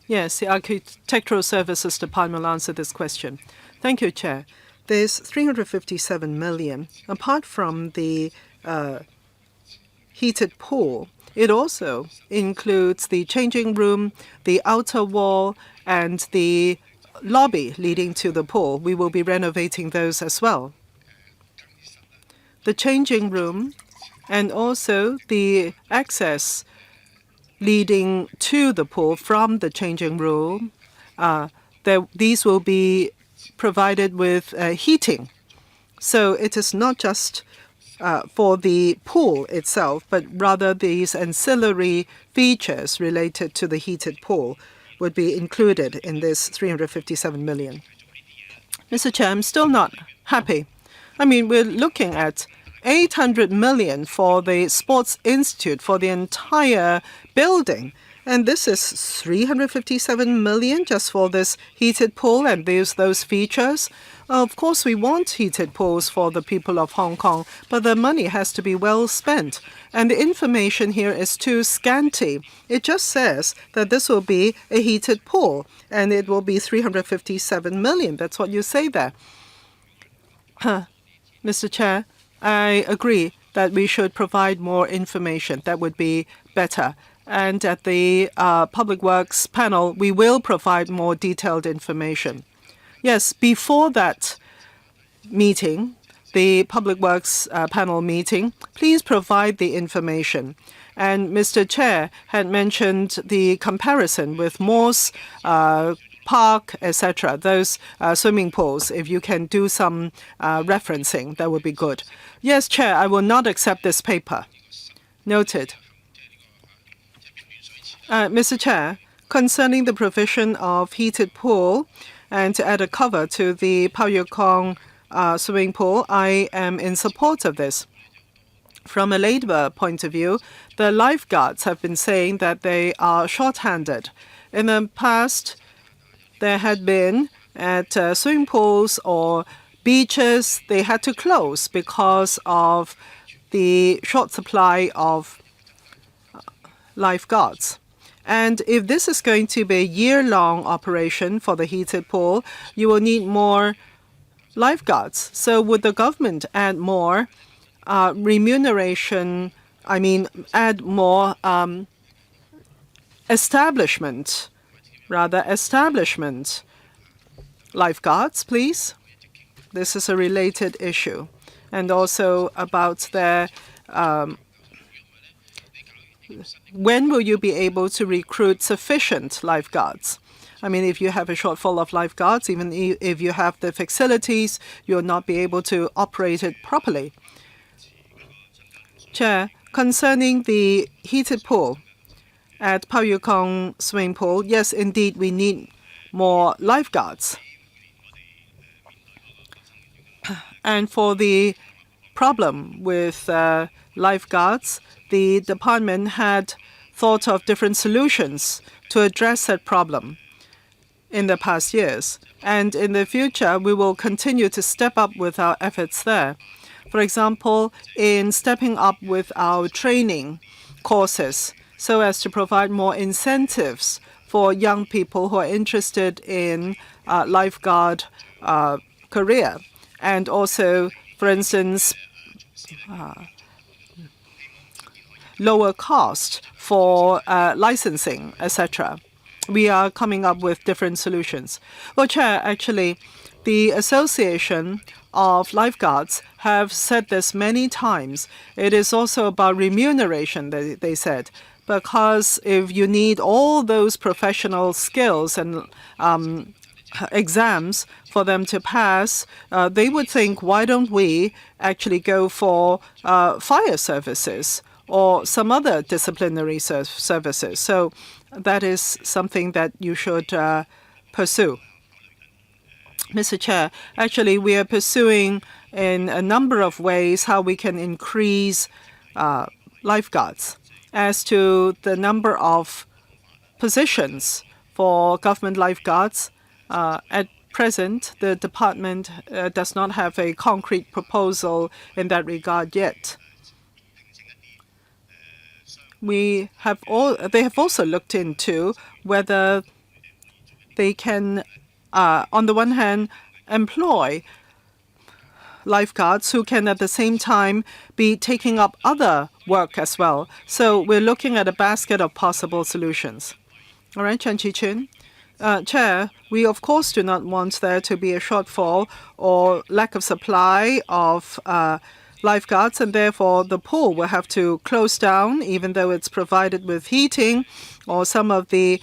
Yes, the Architectural Services Department will answer this question. Thank you, Chair. There's 357 million. Apart from the heated pool, it also includes the changing room, the outer wall, and the lobby leading to the pool. We will be renovating those as well. The changing room and also the access leading to the pool from the changing room, these will be provided with heating. So it is not just for the pool itself, but rather these ancillary features related to the heated pool would be included in this 357 million. Mr. Chair, I'm still not happy. I mean, we're looking at 800 million for the Sports Institute for the entire building. And this is 357 million just for this heated pool and those features. Of course, we want heated pools for the people of Hong Kong, but the money has to be well spent. And the information here is too scanty. It just says that this will be a heated pool and it will be 357 million. That's what you say there. Mr. Chair, I agree that we should provide more information. That would be better. And at the Public Works panel, we will provide more detailed information. Yes, before that meeting, the Public Works panel meeting, please provide the information. And Mr. Chair had mentioned the comparison with Morse Park, etc., those swimming pools. If you can do some referencing, that would be good. Yes, Chair, I will not accept this paper. Noted. Mr. Chair, concerning the provision of heated pool and to add a cover to the Pao Yu Kong swimming pool, I am in support of this. From a labor point of view, the lifeguards have been saying that they are short-handed. In the past, there had been at swimming pools or beaches, they had to close because of the short supply of lifeguards. And if this is going to be a year-long operation for the heated pool, you will need more lifeguards. So would the government add more remuneration, add more establishment lifeguards, please? This is a related issue. And also about their when will you be able to recruit sufficient lifeguards? I mean, if you have a shortfall of lifeguards, even if you have the facilities, you'll not be able to operate it properly. Chair, concerning the heated pool at Pao Yu Kong swimming pool, yes, indeed, we need more lifeguards. And for the problem with lifeguards, the department had thought of different solutions to address that problem in the past years. And in the future, we will continue to step up with our efforts there. For example, in stepping up with our training courses so as to provide more incentives for young people who are interested in lifeguard career. And also, for instance, lower cost for licensing, etc. We are coming up with different solutions. Well, Chair, actually, the Association of Lifeguards have said this many times. It is also about remuneration, they said, because if you need all those professional skills and exams for them to pass, they would think, why don't we actually go for fire services or some other disciplinary services? So that is something that you should pursue. Mr. Chair, actually, we are pursuing in a number of ways how we can increase lifeguards. As to the number of positions for government lifeguards, at present, the department does not have a concrete proposal in that regard yet. They have also looked into whether they can, on the one hand, employ lifeguards who can at the same time be taking up other work as well. So we're looking at a basket of possible solutions. All right, Chen Chi-chun. Chair, we of course do not want there to be a shortfall or lack of supply of lifeguards, and therefore the pool will have to close down even though it's provided with heating, or some of the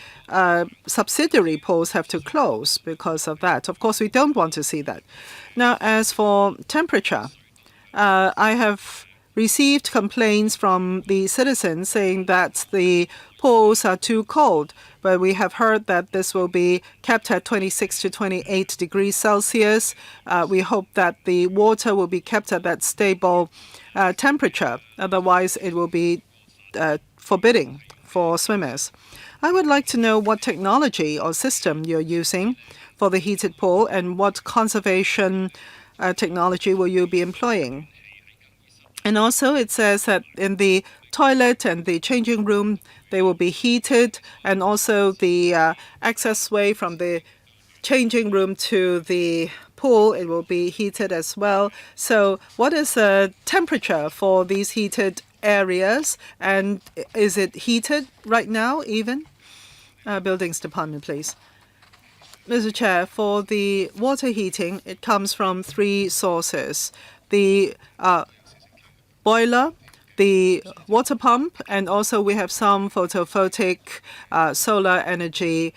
subsidiary pools have to close because of that. Of course, we don't want to see that. Now, as for temperature, I have received complaints from the citizens saying that the pools are too cold, but we have heard that this will be kept at 26 to 28 degrees Celsius. We hope that the water will be kept at that stable temperature. Otherwise, it will be forbidding for swimmers. I would like to know what technology or system you're using for the heated pool and what conservation technology will you be employing. And also it says that in the toilet and the changing room, they will be heated, and also the access way from the changing room to the pool, it will be heated as well. So what is the temperature for these heated areas, and is it heated right now even? Buildings Department, please. Mr. Chair, for the water heating, it comes from 3 sources. The boiler, the water pump, and also we have some photovoltaic solar energy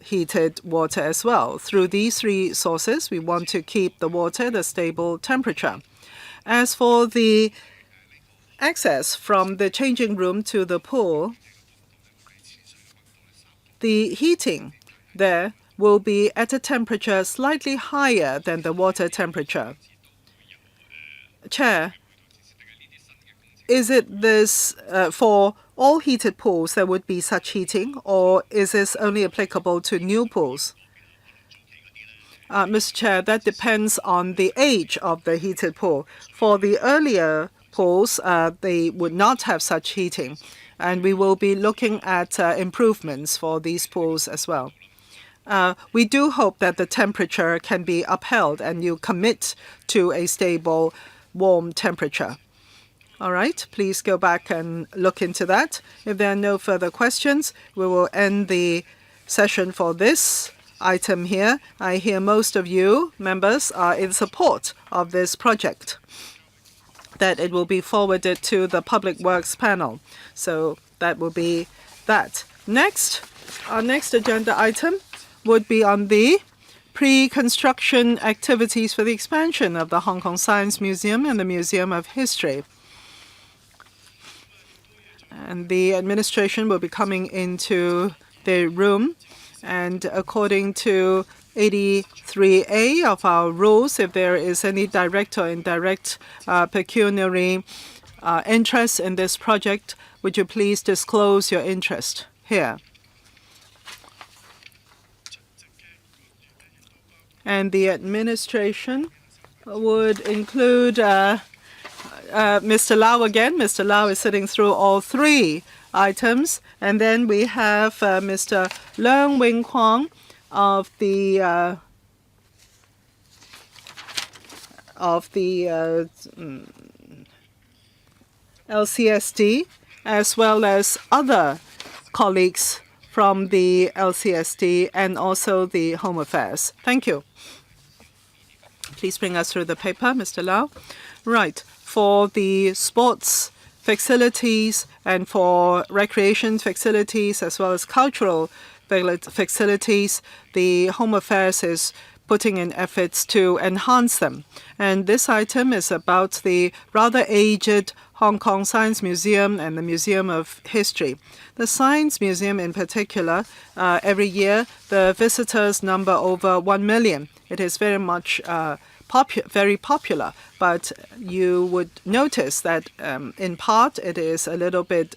heated water as well. Through these 3 sources, we want to keep the water at a stable temperature. As for the access from the changing room to the pool, the heating there will be at a temperature slightly higher than the water temperature. Chair, is it this for all heated pools there would be such heating, or is this only applicable to new pools? Mr. Chair, that depends on the age of the heated pool. For the earlier pools, they would not have such heating, and we will be looking at improvements for these pools as well. We do hope that the temperature can be upheld and you commit to a stable, warm temperature. All right, please go back and look into that. If there are no further questions, we will end the session for this item here. I hear most of you members are in support of this project, that it will be forwarded to the Public Works panel. So that will be that. Next, our next agenda item would be on the pre-construction activities for the expansion of the Hong Kong Science Museum and the Museum of History. And the administration will be coming into the room. And according to 83A of our rules, if there is any direct or indirect pecuniary interest in this project, would you please disclose your interest here? And the administration would include Mr. Lau again. Mr. Lau is sitting through all 3 items. And then we have Mr. Leung Wing Kwong of the LCSD, as well as other colleagues from the LCSD and also the Home Affairs. Thank you. Please bring us through the paper, Mr. Lau. Right. For the sports facilities and for recreation facilities as well as cultural facilities, the Home Affairs is putting in efforts to enhance them. And this item is about the rather aged Hong Kong Science Museum and the Museum of History. The Science Museum in particular, every year the visitors number over 1 million. It is very much very popular, but you would notice that in part it is a little bit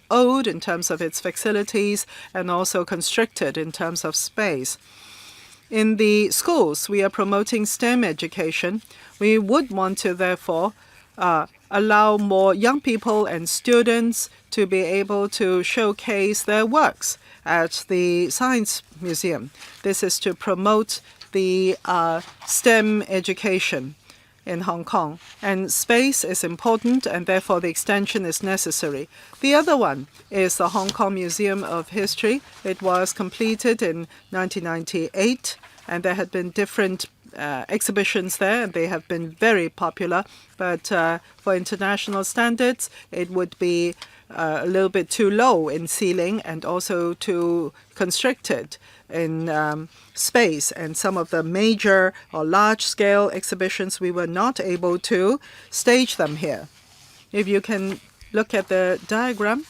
old in terms of its facilities and also constricted in terms of space. In the schools, we are promoting STEM education. We would want to therefore allow more young people and students to be able to showcase their works at the Science Museum. This is to promote the STEM education in Hong Kong. And space is important, and therefore the extension is necessary. The other one is the Hong Kong Museum of History. It was completed in 1998, and there had been different exhibitions there, and they have been very popular. But for international standards, it would be a little bit too low in ceiling and also too constricted in space. And some of the major or large-scale exhibitions, we were not able to stage them here. If you can look at the diagram,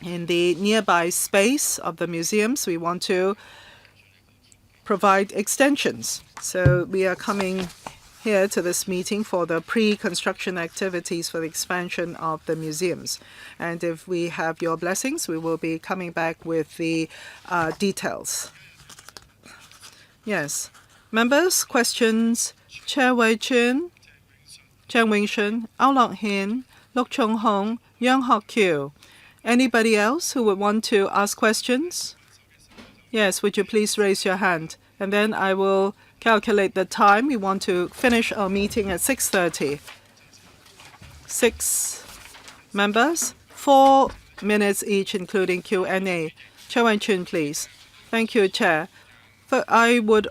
in the nearby space of the museums, we want to provide extensions. So we are coming here to this meeting for the pre-construction activities for the expansion of the museums. And if we have your blessings, we will be coming back with the details. Yes. Members, questions? Chair Wei-chun, Chen Wing-shun, AU Nok-hin, Luk Chung-hong, Young Hok-kyu. Anybody else who would want to ask questions? Yes, would you please raise your hand? And then I will calculate the time. We want to finish our meeting at 6:30. 6 members, 4 minutes each, including Q&A. Chair Wen-chun, please. Thank you, Chair. I would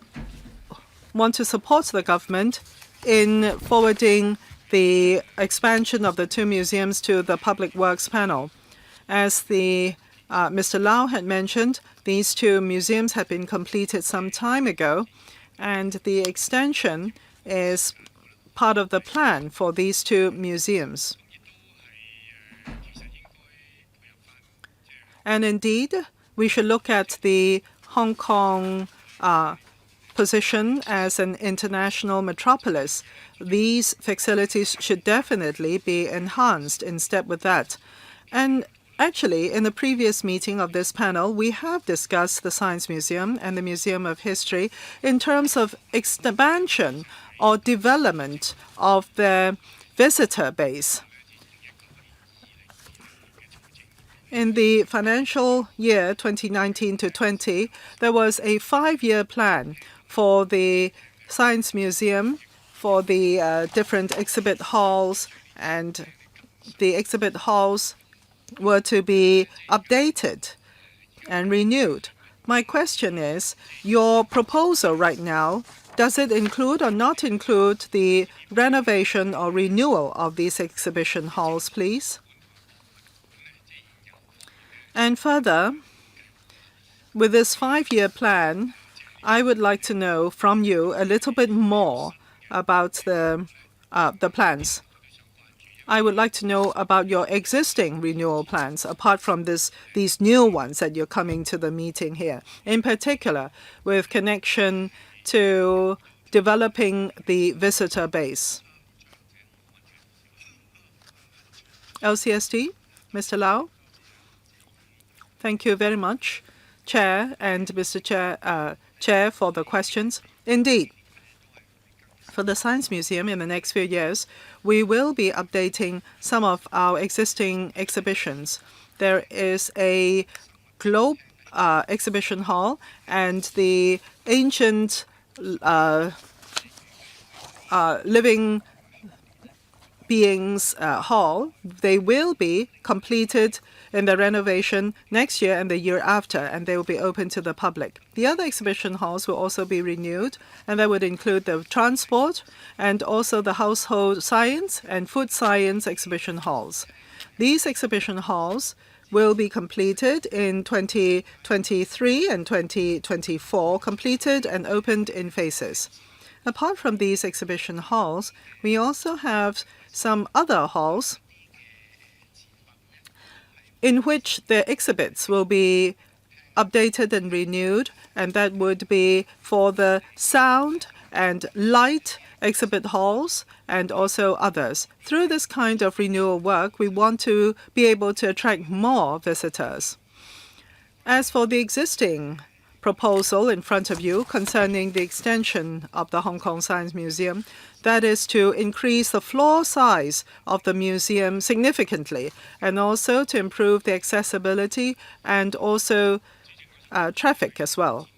want to support the government in forwarding the expansion of the 2 museums to the Public Works panel. As Mr. Lau had mentioned, these 2 museums have been completed some time ago, and the extension is part of the plan for these 2 museums. And indeed, we should look at the Hong Kong position as an international metropolis. These facilities should definitely be enhanced in step with that. And actually, in the previous meeting of this panel, we have discussed the Science Museum and the Museum of History in terms of expansion or development of their visitor base. In the financial year 2019 to 20, there was a 5-year plan for the Science Museum, for the different exhibit halls, and the exhibit halls were to be updated and renewed. My question is, your proposal right now, does it include or not include the renovation or renewal of these exhibition halls, please? And further, with this 5-year plan, I would like to know from you a little bit more about the plans. I would like to know about your existing renewal plans, apart from these new ones that you're coming to the meeting here, in particular with connection to developing the visitor base. LCST, Mr. Lau. Thank you very much, Chair and Mr. Chair, for the questions. Indeed, for the Science Museum in the next few years, we will be updating some of our existing exhibitions. There is a globe exhibition hall and the ancient living beings hall. They will be completed in the renovation next year and the year after, and they will be open to the public. The other exhibition halls will also be renewed, and that would include the transport and also the household science and food science exhibition halls. These exhibition halls will be completed in 2023 and 2024, completed and opened in phases. Apart from these exhibition halls, we also have some other halls in which the exhibits will be updated and renewed, and that would be for the sound and light exhibit halls and also others. Through this kind of renewal work, we want to be able to attract more visitors. As for the existing proposal in front of you concerning the extension of the Hong Kong Science Museum, that is to increase the floor size of the museum significantly and also to improve the accessibility and also traffic as well.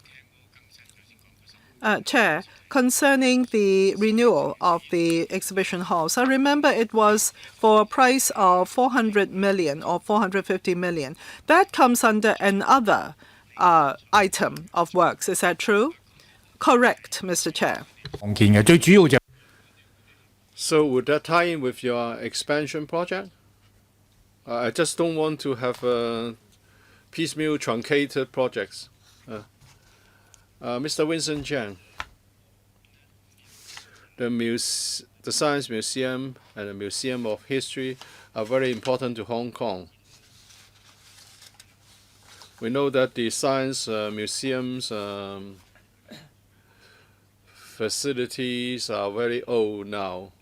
Chair, concerning the renewal of the exhibition halls, I remember it was for a price of 400 million or 450 million. That comes under another item of works. Is that true? Correct, Mr. Chair.
So would that tie in with your expansion project? I just don't want to have piecemeal truncated projects. Mr. Winston Chang, the Science Museum and the Museum of History are very important to Hong Kong. We know that the science museums facilities are very old now.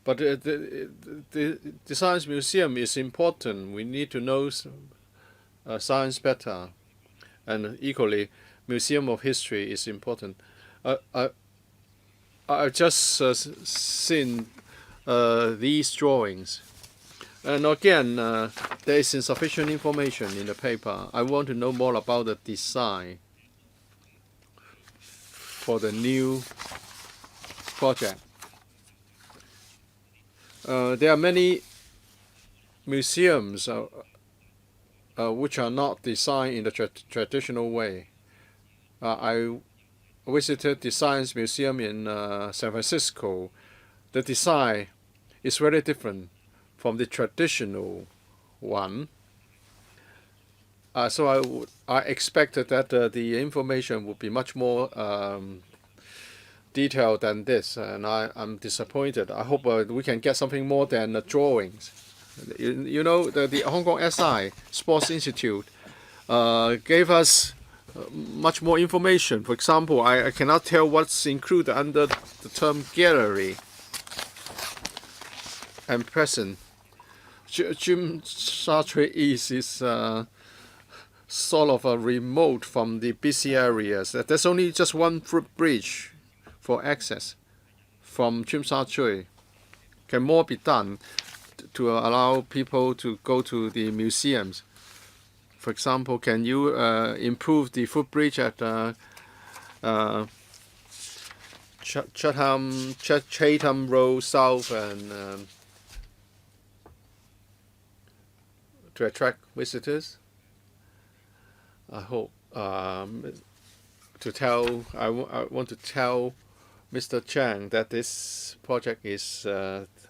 But the Science Museum is important. We need to know science better. And equally, Museum of History is important. I just seen these drawings. And again, there is insufficient information in the paper. I want to know more about the design for the new project. There are many museums which are not designed in the traditional way. I visited the Science Museum in San Francisco. The design is very different from the traditional one. So I expected that the information would be much more detailed than this, and I'm disappointed. I hope we can get something more than drawings. You know, the Hong Kong SI Sports Institute gave us much more information. For example, I cannot tell what's included under the term gallery and present. Tsim Sha Tsui East is sort of a remote from the busy areas. There's only just one footbridge for access from Tsim Sha Tsui. Can more be done to allow people to go to the museums? For example, can you improve the footbridge at Chatham Road South and to attract visitors? I hope I want to tell Mr. Chang that this project is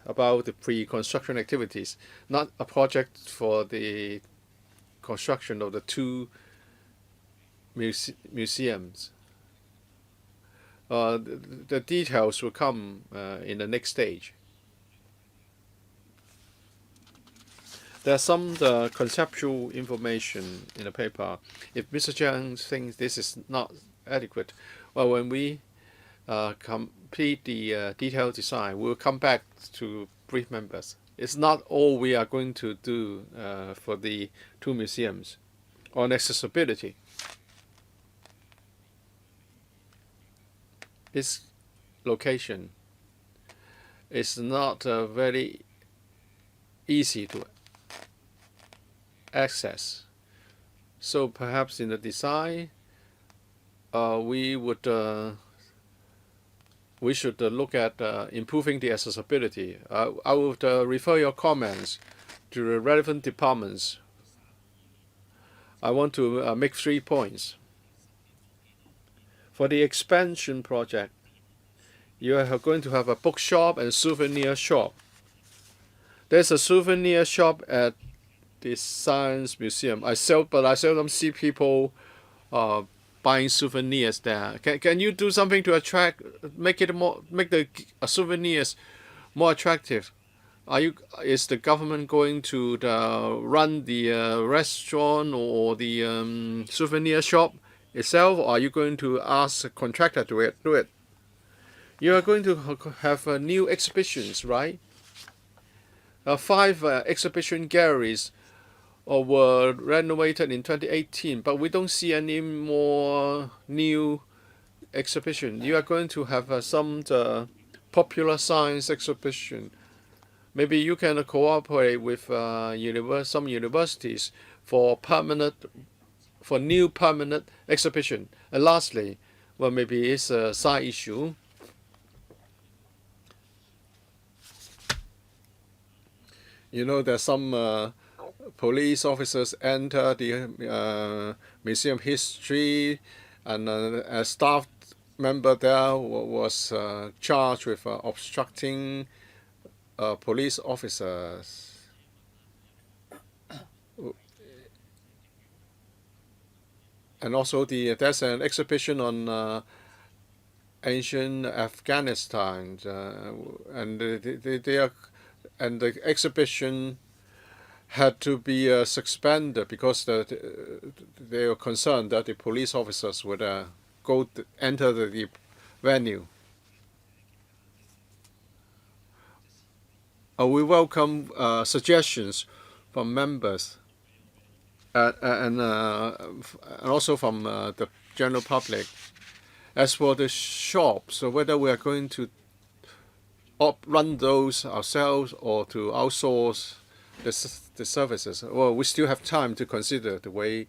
about the pre-construction activities, not a project for the construction of the two museums. The details will come in the next stage. There's some conceptual information in the paper. If Mr. Chang thinks this is not adequate, well, when we complete the detailed design, we'll come back to brief members. It's not all we are going to do for the two museums. On accessibility, its location is not very easy to access. So perhaps in the design, we should look at improving the accessibility. I would refer your comments to the relevant departments. I want to make 3 points. For the expansion project, you are going to have a bookshop and souvenir shop. There's a souvenir shop at the science museum. I seldom see people buying souvenirs there. Can you do something to make the souvenirs more attractive? Is the government going to run the restaurant or the souvenir shop itself, or are you going to ask a contractor to do it? You are going to have new exhibitions, right? 5 exhibition galleries were renovated in 2018, but we don't see any more new exhibition. You are going to have some popular science exhibition. Maybe you can cooperate with some universities for new permanent exhibition. And lastly, well, maybe it's a side issue. You know, there's some police officers enter the museum history, and a staff member there was charged with obstructing police officers. And also there's an exhibition on ancient Afghanistan, and the exhibition had to be suspended because they were concerned that the police officers would enter the venue. We welcome suggestions from members and also from the general public. As for the shops, so whether we are going to run those ourselves or to outsource the services, well, we still have time to consider the way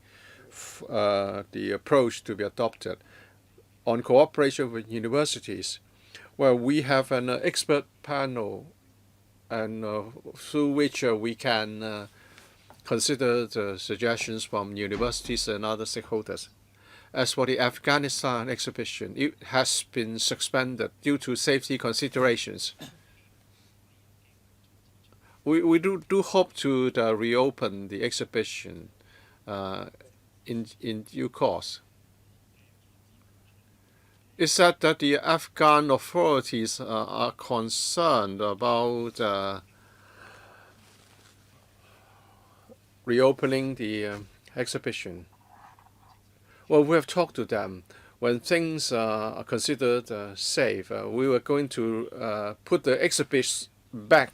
the approach to be adopted. On cooperation with universities, well, we have an expert panel, and through which we can consider the suggestions from universities and other stakeholders. As for the Afghanistan exhibition, it has been suspended due to safety considerations. We do hope to reopen the exhibition in due course. It's said that the Afghan authorities are concerned about reopening the exhibition. Well, we have talked to them. When things are considered safe, we were going to put the exhibition back.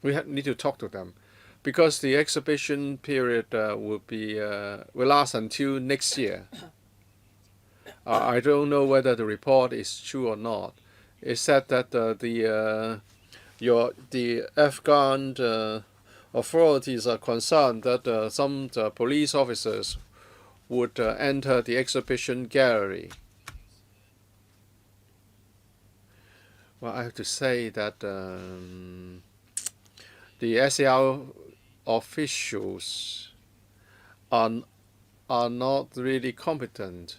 We need to talk to them, because the exhibition period will last until next year. I don't know whether the report is true or not. It said that the Afghan authorities are concerned that some police officers would enter the exhibition gallery. Well, I have to say that the SAR officials are not really competent.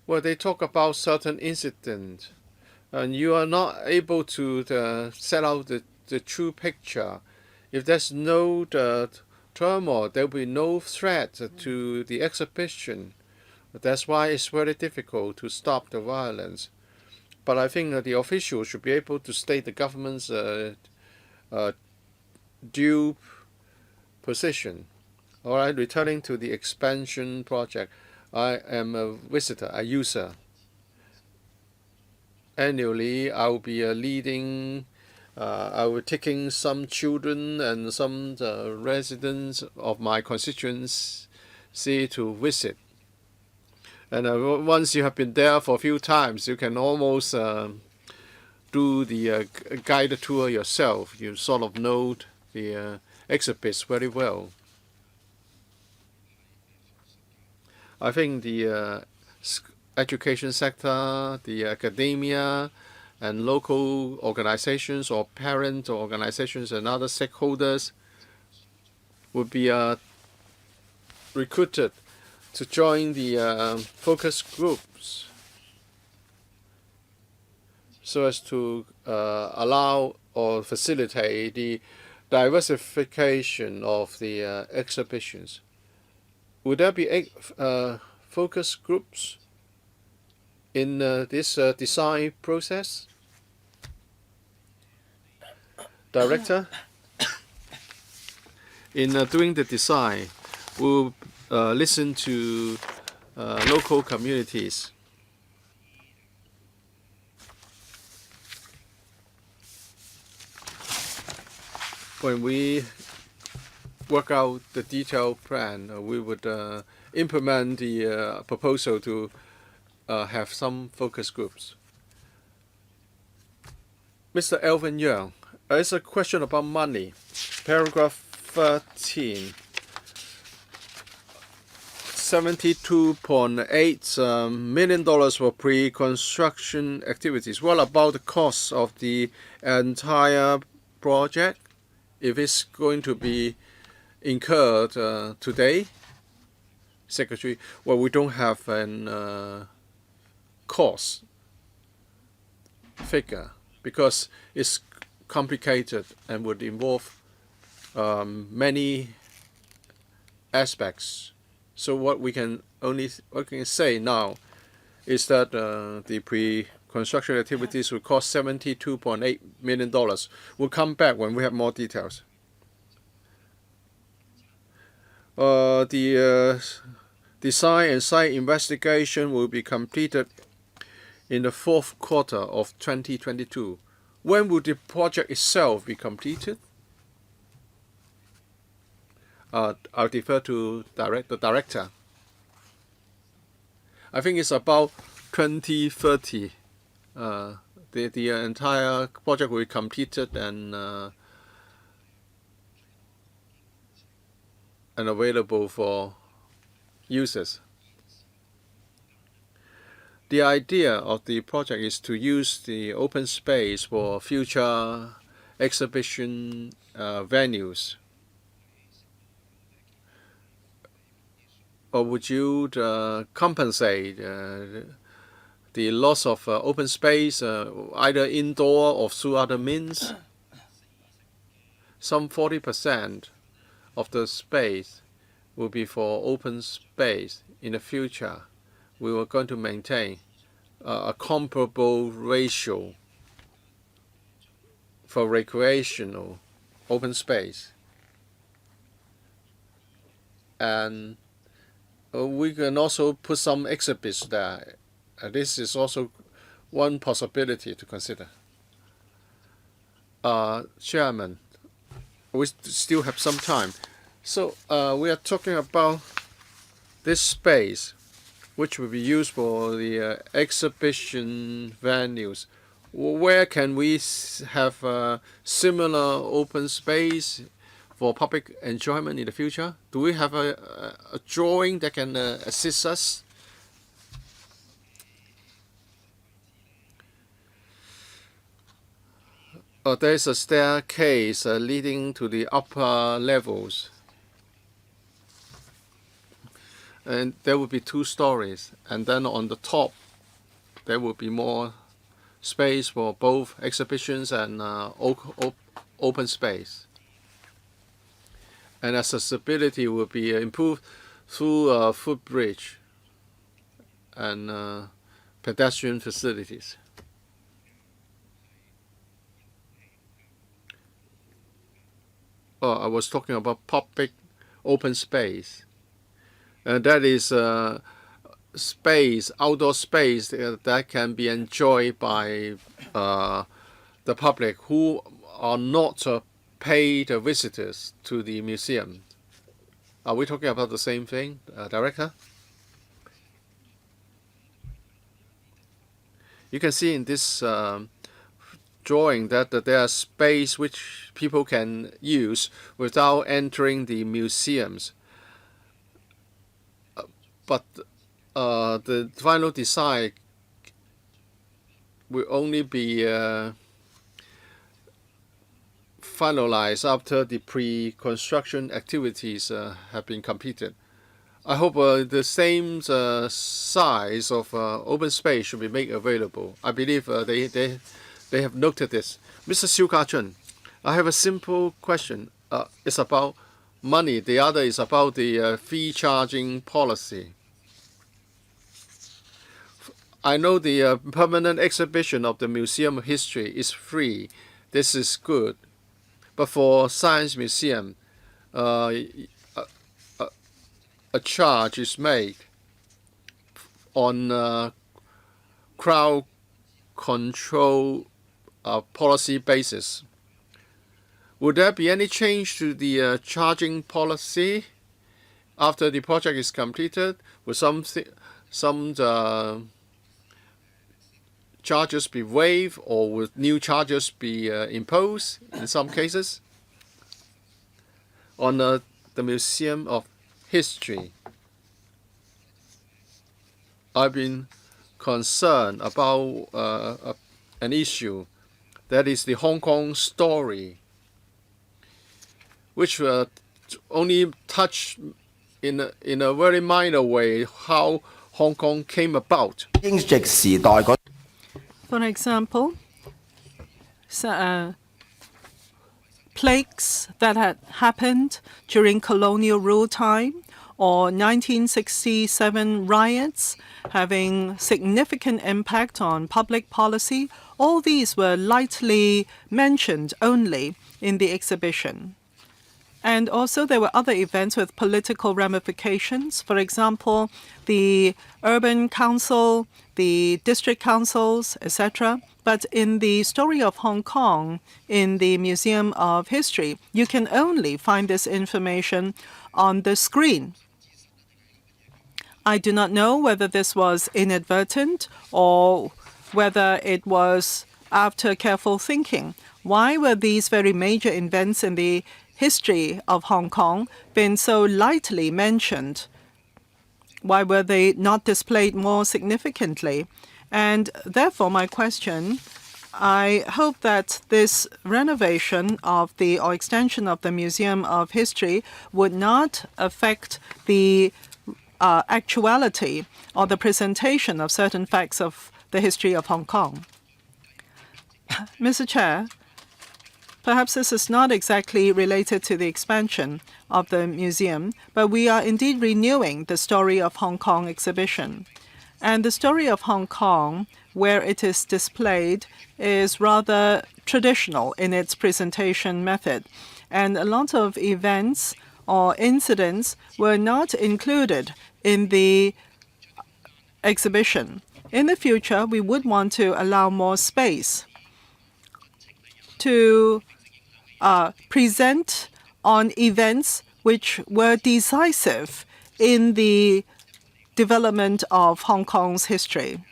Well, they talk about certain incidents, and you are not able to set out the true picture. If there's no turmoil, there will be no threat to the exhibition. That's why it's very difficult to stop the violence. But I think that the officials should be able to state the government's due position. All right, returning to the expansion project, I am a visitor, a user. Annually, I will be leading. I will taking some children and some residents of my constituency to visit. And once you have been there for a few times, you can almost do the guided tour yourself. You sort of know the exhibits very well. I think the education sector, the academia, and local organizations or parent organizations and other stakeholders would be recruited to join the focus groups so as to allow or facilitate the diversification of the exhibitions. Would there be focus groups in this design process? Director, in doing the design, we'll listen to local communities. When we work out the detailed plan, we would implement the proposal to have some focus groups. Mr. Alvin Young, it's a question about money. Paragraph 13. $72.8 million for pre-construction activities. What about the cost of the entire project? If it's going to be incurred today, Secretary, well, we don't have an cost figure because it's complicated and would involve many aspects. So what we can say now is that the pre-construction activities will cost $72.8 million. We'll come back when we have more details. The design and site investigation will be completed in the fourth quarter of 2022. When will the project itself be completed? I'll defer to the director. I think it's about 2030. The entire project will be completed and available for users. The idea of the project is to use the open space for future exhibition venues. Or would you compensate the loss of open space either indoor or through other means? Some 40% of the space will be for open space. In the future, we were going to maintain a comparable ratio for recreational open space. And we can also put some exhibits there. This is also one possibility to consider. Chairman, we still have some time. So we are talking about this space, which will be used for the exhibition venues. Where can we have similar open space for public enjoyment in the future? Do we have a drawing that can assist us? There is a staircase leading to the upper levels. And there will be 2 stories. And then on the top, there will be more space for both exhibitions and open space. And accessibility will be improved through a footbridge and pedestrian facilities. I was talking about public open space. That is space, outdoor space that can be enjoyed by the public who are not paid visitors to the museum. Are we talking about the same thing, Director? You can see in this drawing that there are space which people can use without entering the museums. But the final design will only be finalized after the pre-construction activities have been completed. I hope the same size of open space should be made available. I believe they have noted this. Mr. Siu Ka-chun, I have a simple question. It's about money. The other is about the fee charging policy. I know the permanent exhibition of the Museum of History is free. This is good. But for Science Museum, a charge is made on crowd control policy basis. Would there be any change to the charging policy after the project is completed? Will some charges be waived, or will new charges be imposed in some cases? On the Museum of History, I've been concerned about an issue, that is the Hong Kong story, which only touch in a very minor way how Hong Kong came about.
For example, plagues that had happened during colonial rule time, or 1967 riots having significant impact on public policy, all these were lightly mentioned only in the exhibition. And also there were other events with political ramifications. For example, the urban council, the district councils, etc. But in the story of Hong Kong, in the Museum of History, you can only find this information on the screen. I do not know whether this was inadvertent or whether it was after careful thinking. Why were these very major events in the history of Hong Kong been so lightly mentioned? Why were they not displayed more significantly? And therefore, my question, I hope that this renovation of the or extension of the Museum of History would not affect the actuality or the presentation of certain facts of the history of Hong Kong. Mr. Chair, perhaps this is not exactly related to the expansion of the museum, but we are indeed renewing the Story of Hong Kong exhibition. And the Story of Hong Kong, where it is displayed, is rather traditional in its presentation method. And a lot of events or incidents were not included in the exhibition. In the future, we would want to allow more space to present on events which were decisive in the development of Hong Kong's history.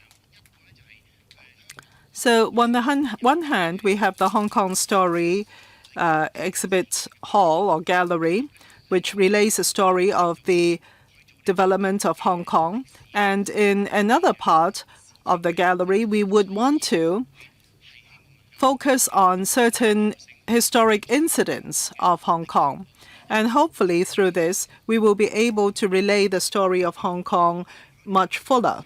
So on the one hand, we have the Hong Kong Story exhibit hall or gallery, which relays the story of the development of Hong Kong. And in another part of the gallery, we would want to focus on certain historic incidents of Hong Kong. And hopefully through this, we will be able to relay the story of Hong Kong much fuller.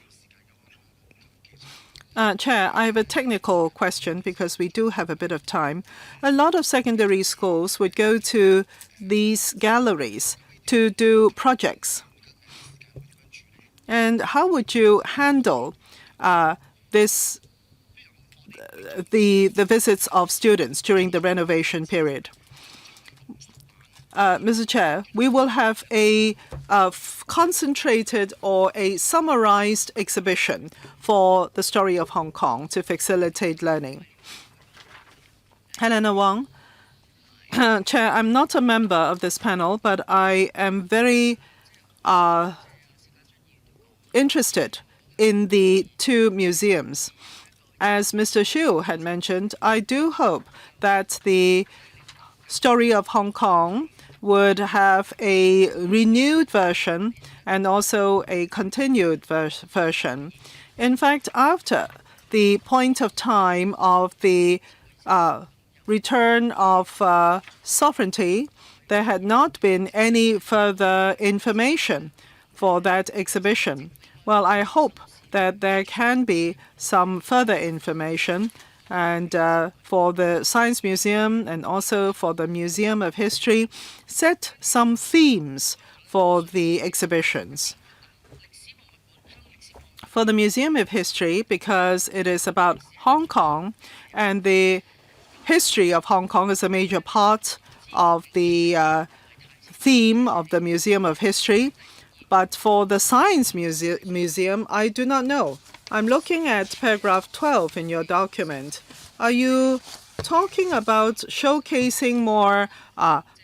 Chair, I have a technical question because we do have a bit of time. A lot of secondary schools would go to these galleries to do projects. And how would you handle the visits of students during the renovation period? Mr. Chair, we will have a concentrated or a summarized exhibition for the story of Hong Kong to facilitate learning. Helena Wong. Chair, I'm not a member of this panel, but I am very interested in the two museums. As Mr. Xu had mentioned, I do hope that the story of Hong Kong would have a renewed version and also a continued version. In fact, after the point of time of the return of sovereignty, there had not been any further information for that exhibition. Well, I hope that there can be some further information and for the Science Museum and also for the Museum of History, set some themes for the exhibitions. For the Museum of History, because it is about Hong Kong and the history of Hong Kong is a major part of the theme of the Museum of History. But for the Science Museum, I do not know. I'm looking at paragraph 12 in your document. Are you talking about showcasing more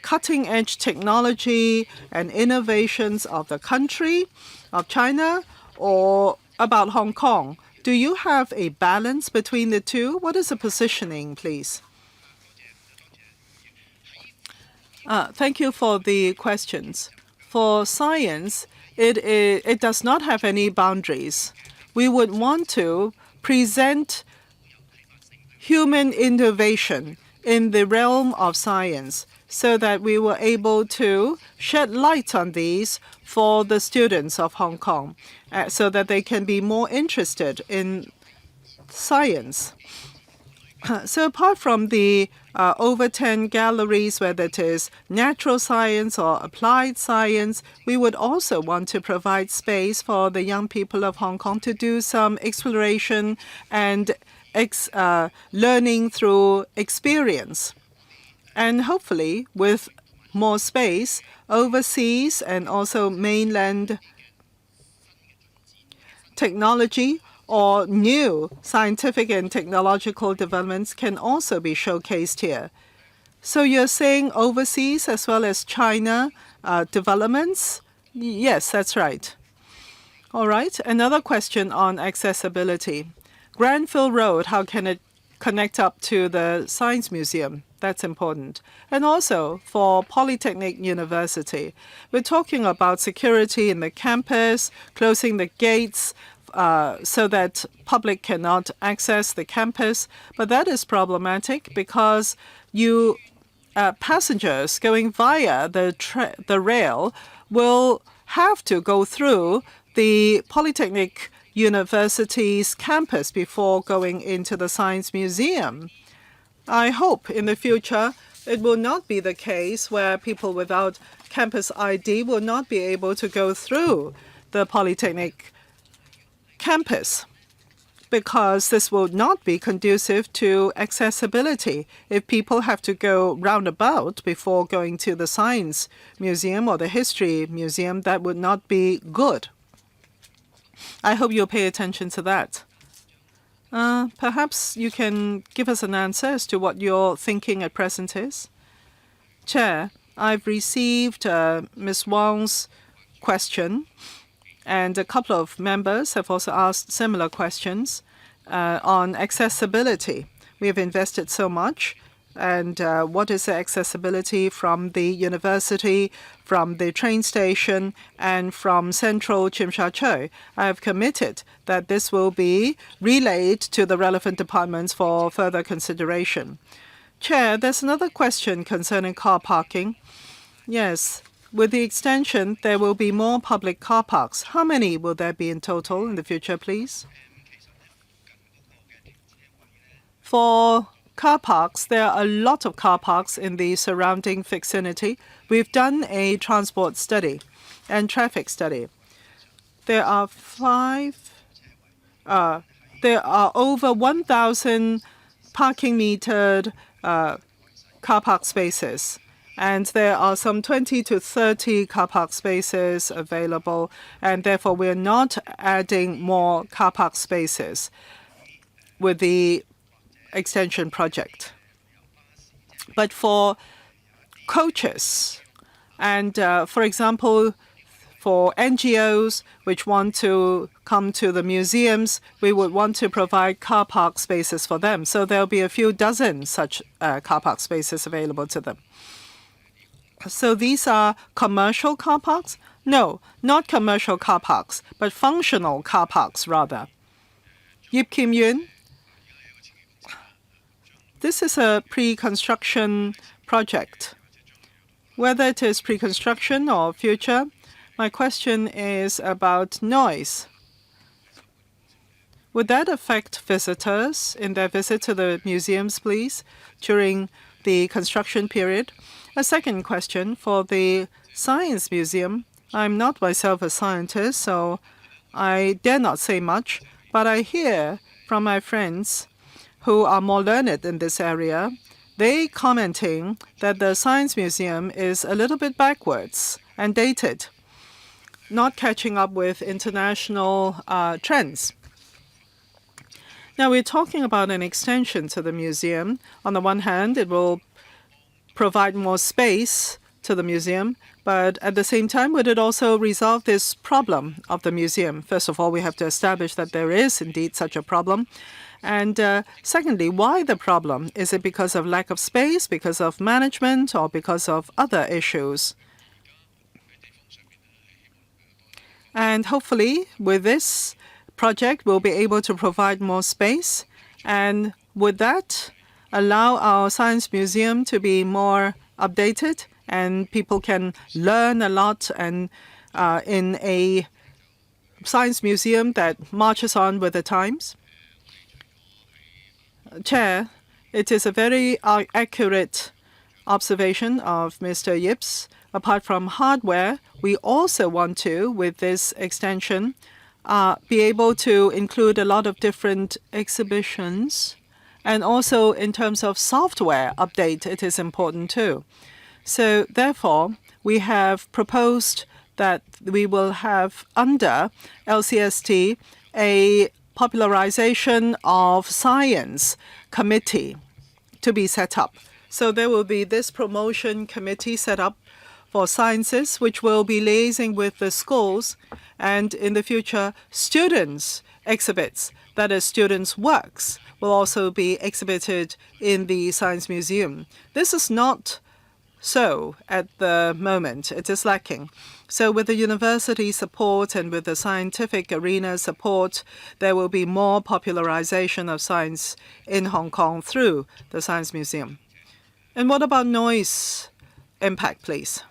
cutting-edge technology and innovations of the country, of China, or about Hong Kong? Do you have a balance between the two? What is the positioning, please? Thank you for the questions. For science, it does not have any boundaries. We would want to present human innovation in the realm of science so that we were able to shed light on these for the students of Hong Kong so that they can be more interested in science. So apart from the over 10 galleries, whether it is natural science or applied science, we would also want to provide space for the young people of Hong Kong to do some exploration and learning through experience. And hopefully, with more space, overseas and also mainland technology or new scientific and technological developments can also be showcased here. So you're saying overseas as well as China developments? Yes, that's right. All right, another question on accessibility. Granville Road, how can it connect up to the Science Museum? That's important. And also for Polytechnic University, we're talking about security in the campus, closing the gates, so that public cannot access the campus. But that is problematic because passengers going via the rail will have to go through the Polytechnic University's campus before going into the Science Museum. I hope in the future it will not be the case where people without campus ID will not be able to go through the Polytechnic campus, because this will not be conducive to accessibility. If people have to go roundabout before going to the Science Museum or the History Museum, that would not be good. I hope you'll pay attention to that. Perhaps you can give us an answer as to what your thinking at present is. Chair, I've received Ms. Wang's question, and a couple of members have also asked similar questions on accessibility. We have invested so much, and what is the accessibility from the university, from the train station, and from central Tsim Sha Tsui? I have committed that this will be relayed to the relevant departments for further consideration. Chair, there's another question concerning car parking. Yes. With the extension, there will be more public car parks. How many will there be in total in the future, please? For car parks, there are a lot of car parks in the surrounding vicinity. We've done a transport study and traffic study. There are over 1,000 parking metered car park spaces. And there are some 20 to 30 car park spaces available, and therefore we're not adding more car park spaces with the extension project. But for coaches and, for example, for NGOs which want to come to the museums, we would want to provide car park spaces for them. So there'll be a few dozen such car park spaces available to them. So these are commercial car parks? No, not commercial car parks, but functional car parks rather. Yip Kim Yuen, this is a pre-construction project. Whether it is pre-construction or future, my question is about noise. Would that affect visitors in their visit to the museums, please, during the construction period? A second question for the Science Museum. I'm not myself a scientist, so I dare not say much, but I hear from my friends who are more learned in this area, they commenting that the Science Museum is a little bit backwards and dated, not catching up with international trends. Now, we're talking about an extension to the museum. On the one hand, it will provide more space to the museum, but at the same time, would it also resolve this problem of the museum? First of all, we have to establish that there is indeed such a problem. And secondly, why the problem? Is it because of lack of space, because of management, or because of other issues? And hopefully, with this project, we'll be able to provide more space. And would that allow our science museum to be more updated and people can learn a lot and in a science museum that marches on with the times? Chair, it is a very accurate observation of Mr. Yip's. Apart from hardware, we also want to, with this extension, be able to include a lot of different exhibitions. And also in terms of software update, it is important too. So therefore, we have proposed that we will have under LCST a popularization of science committee to be set up. So there will be this promotion committee set up for sciences, which will be liaising with the schools, and in the future, students' exhibits, that is, students' works, will also be exhibited in the Science Museum. This is not so at the moment. It is lacking. So with the university support and with the scientific arena support, there will be more popularization of science in Hong Kong through the Science Museum. And what about noise impact, please?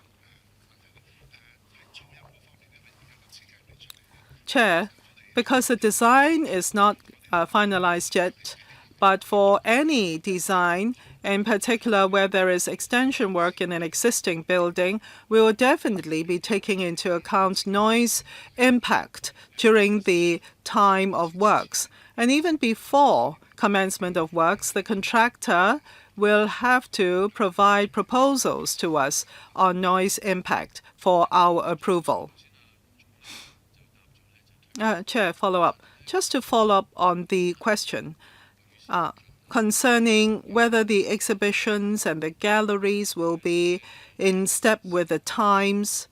Chair, because the design is not finalized yet, but for any design, in particular where there is extension work in an existing building, we will definitely be taking into account noise impact during the time of works. And even before commencement of works, the contractor will have to provide proposals to us on noise impact for our approval. Chair, follow up. Just to follow up on the question concerning whether the exhibitions and the galleries will be in step with the times.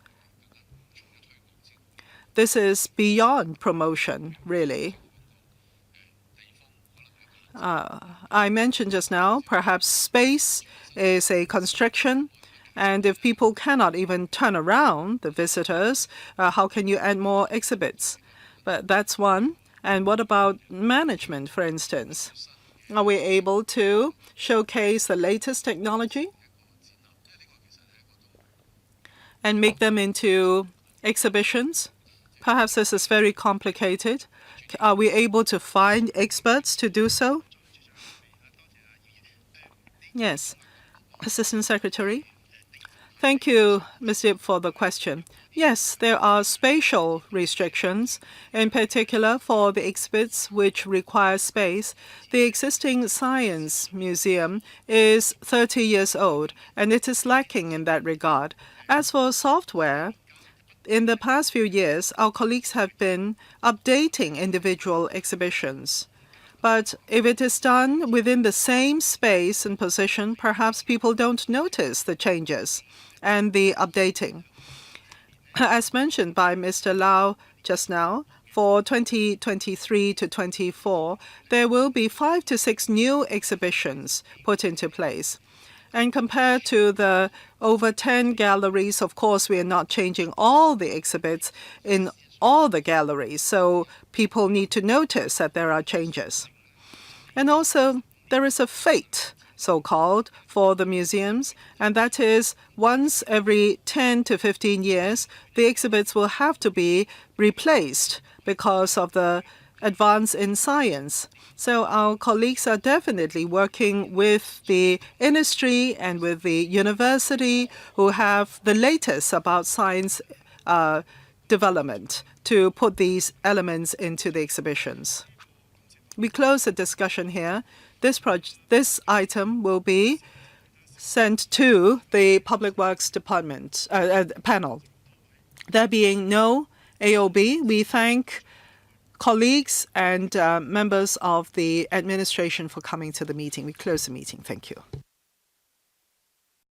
This is beyond promotion, really. I mentioned just now, perhaps space is a constriction. And if people cannot even turn around, the visitors, how can you add more exhibits? But that's one. And what about management, for instance? Are we able to showcase the latest technology and make them into exhibitions? Perhaps this is very complicated. Are we able to find experts to do so? Yes. Assistant Secretary. Thank you, Ms. Yip, for the question. Yes, there are spatial restrictions, in particular for the exhibits which require space. The existing Science Museum is 30 years old, and it is lacking in that regard. As for software, in the past few years, our colleagues have been updating individual exhibitions. But if it is done within the same space and position, perhaps people don't notice the changes and the updating. As mentioned by Mr. Lau just now, for 2023 to 24, there will be 5 to 6 new exhibitions put into place. And compared to the over 10 galleries, of course, we are not changing all the exhibits in all the galleries, so people need to notice that there are changes. And also, there is a fate, so-called, for the museums, and that is once every 10 to 15 years, the exhibits will have to be replaced because of the advance in science. So our colleagues are definitely working with the industry and with the university who have the latest about science development to put these elements into the exhibitions. We close the discussion here. This item will be sent to the Public Works Department panel. There being no AOB, we thank colleagues and members of the administration for coming to the meeting. We close the meeting. Thank you.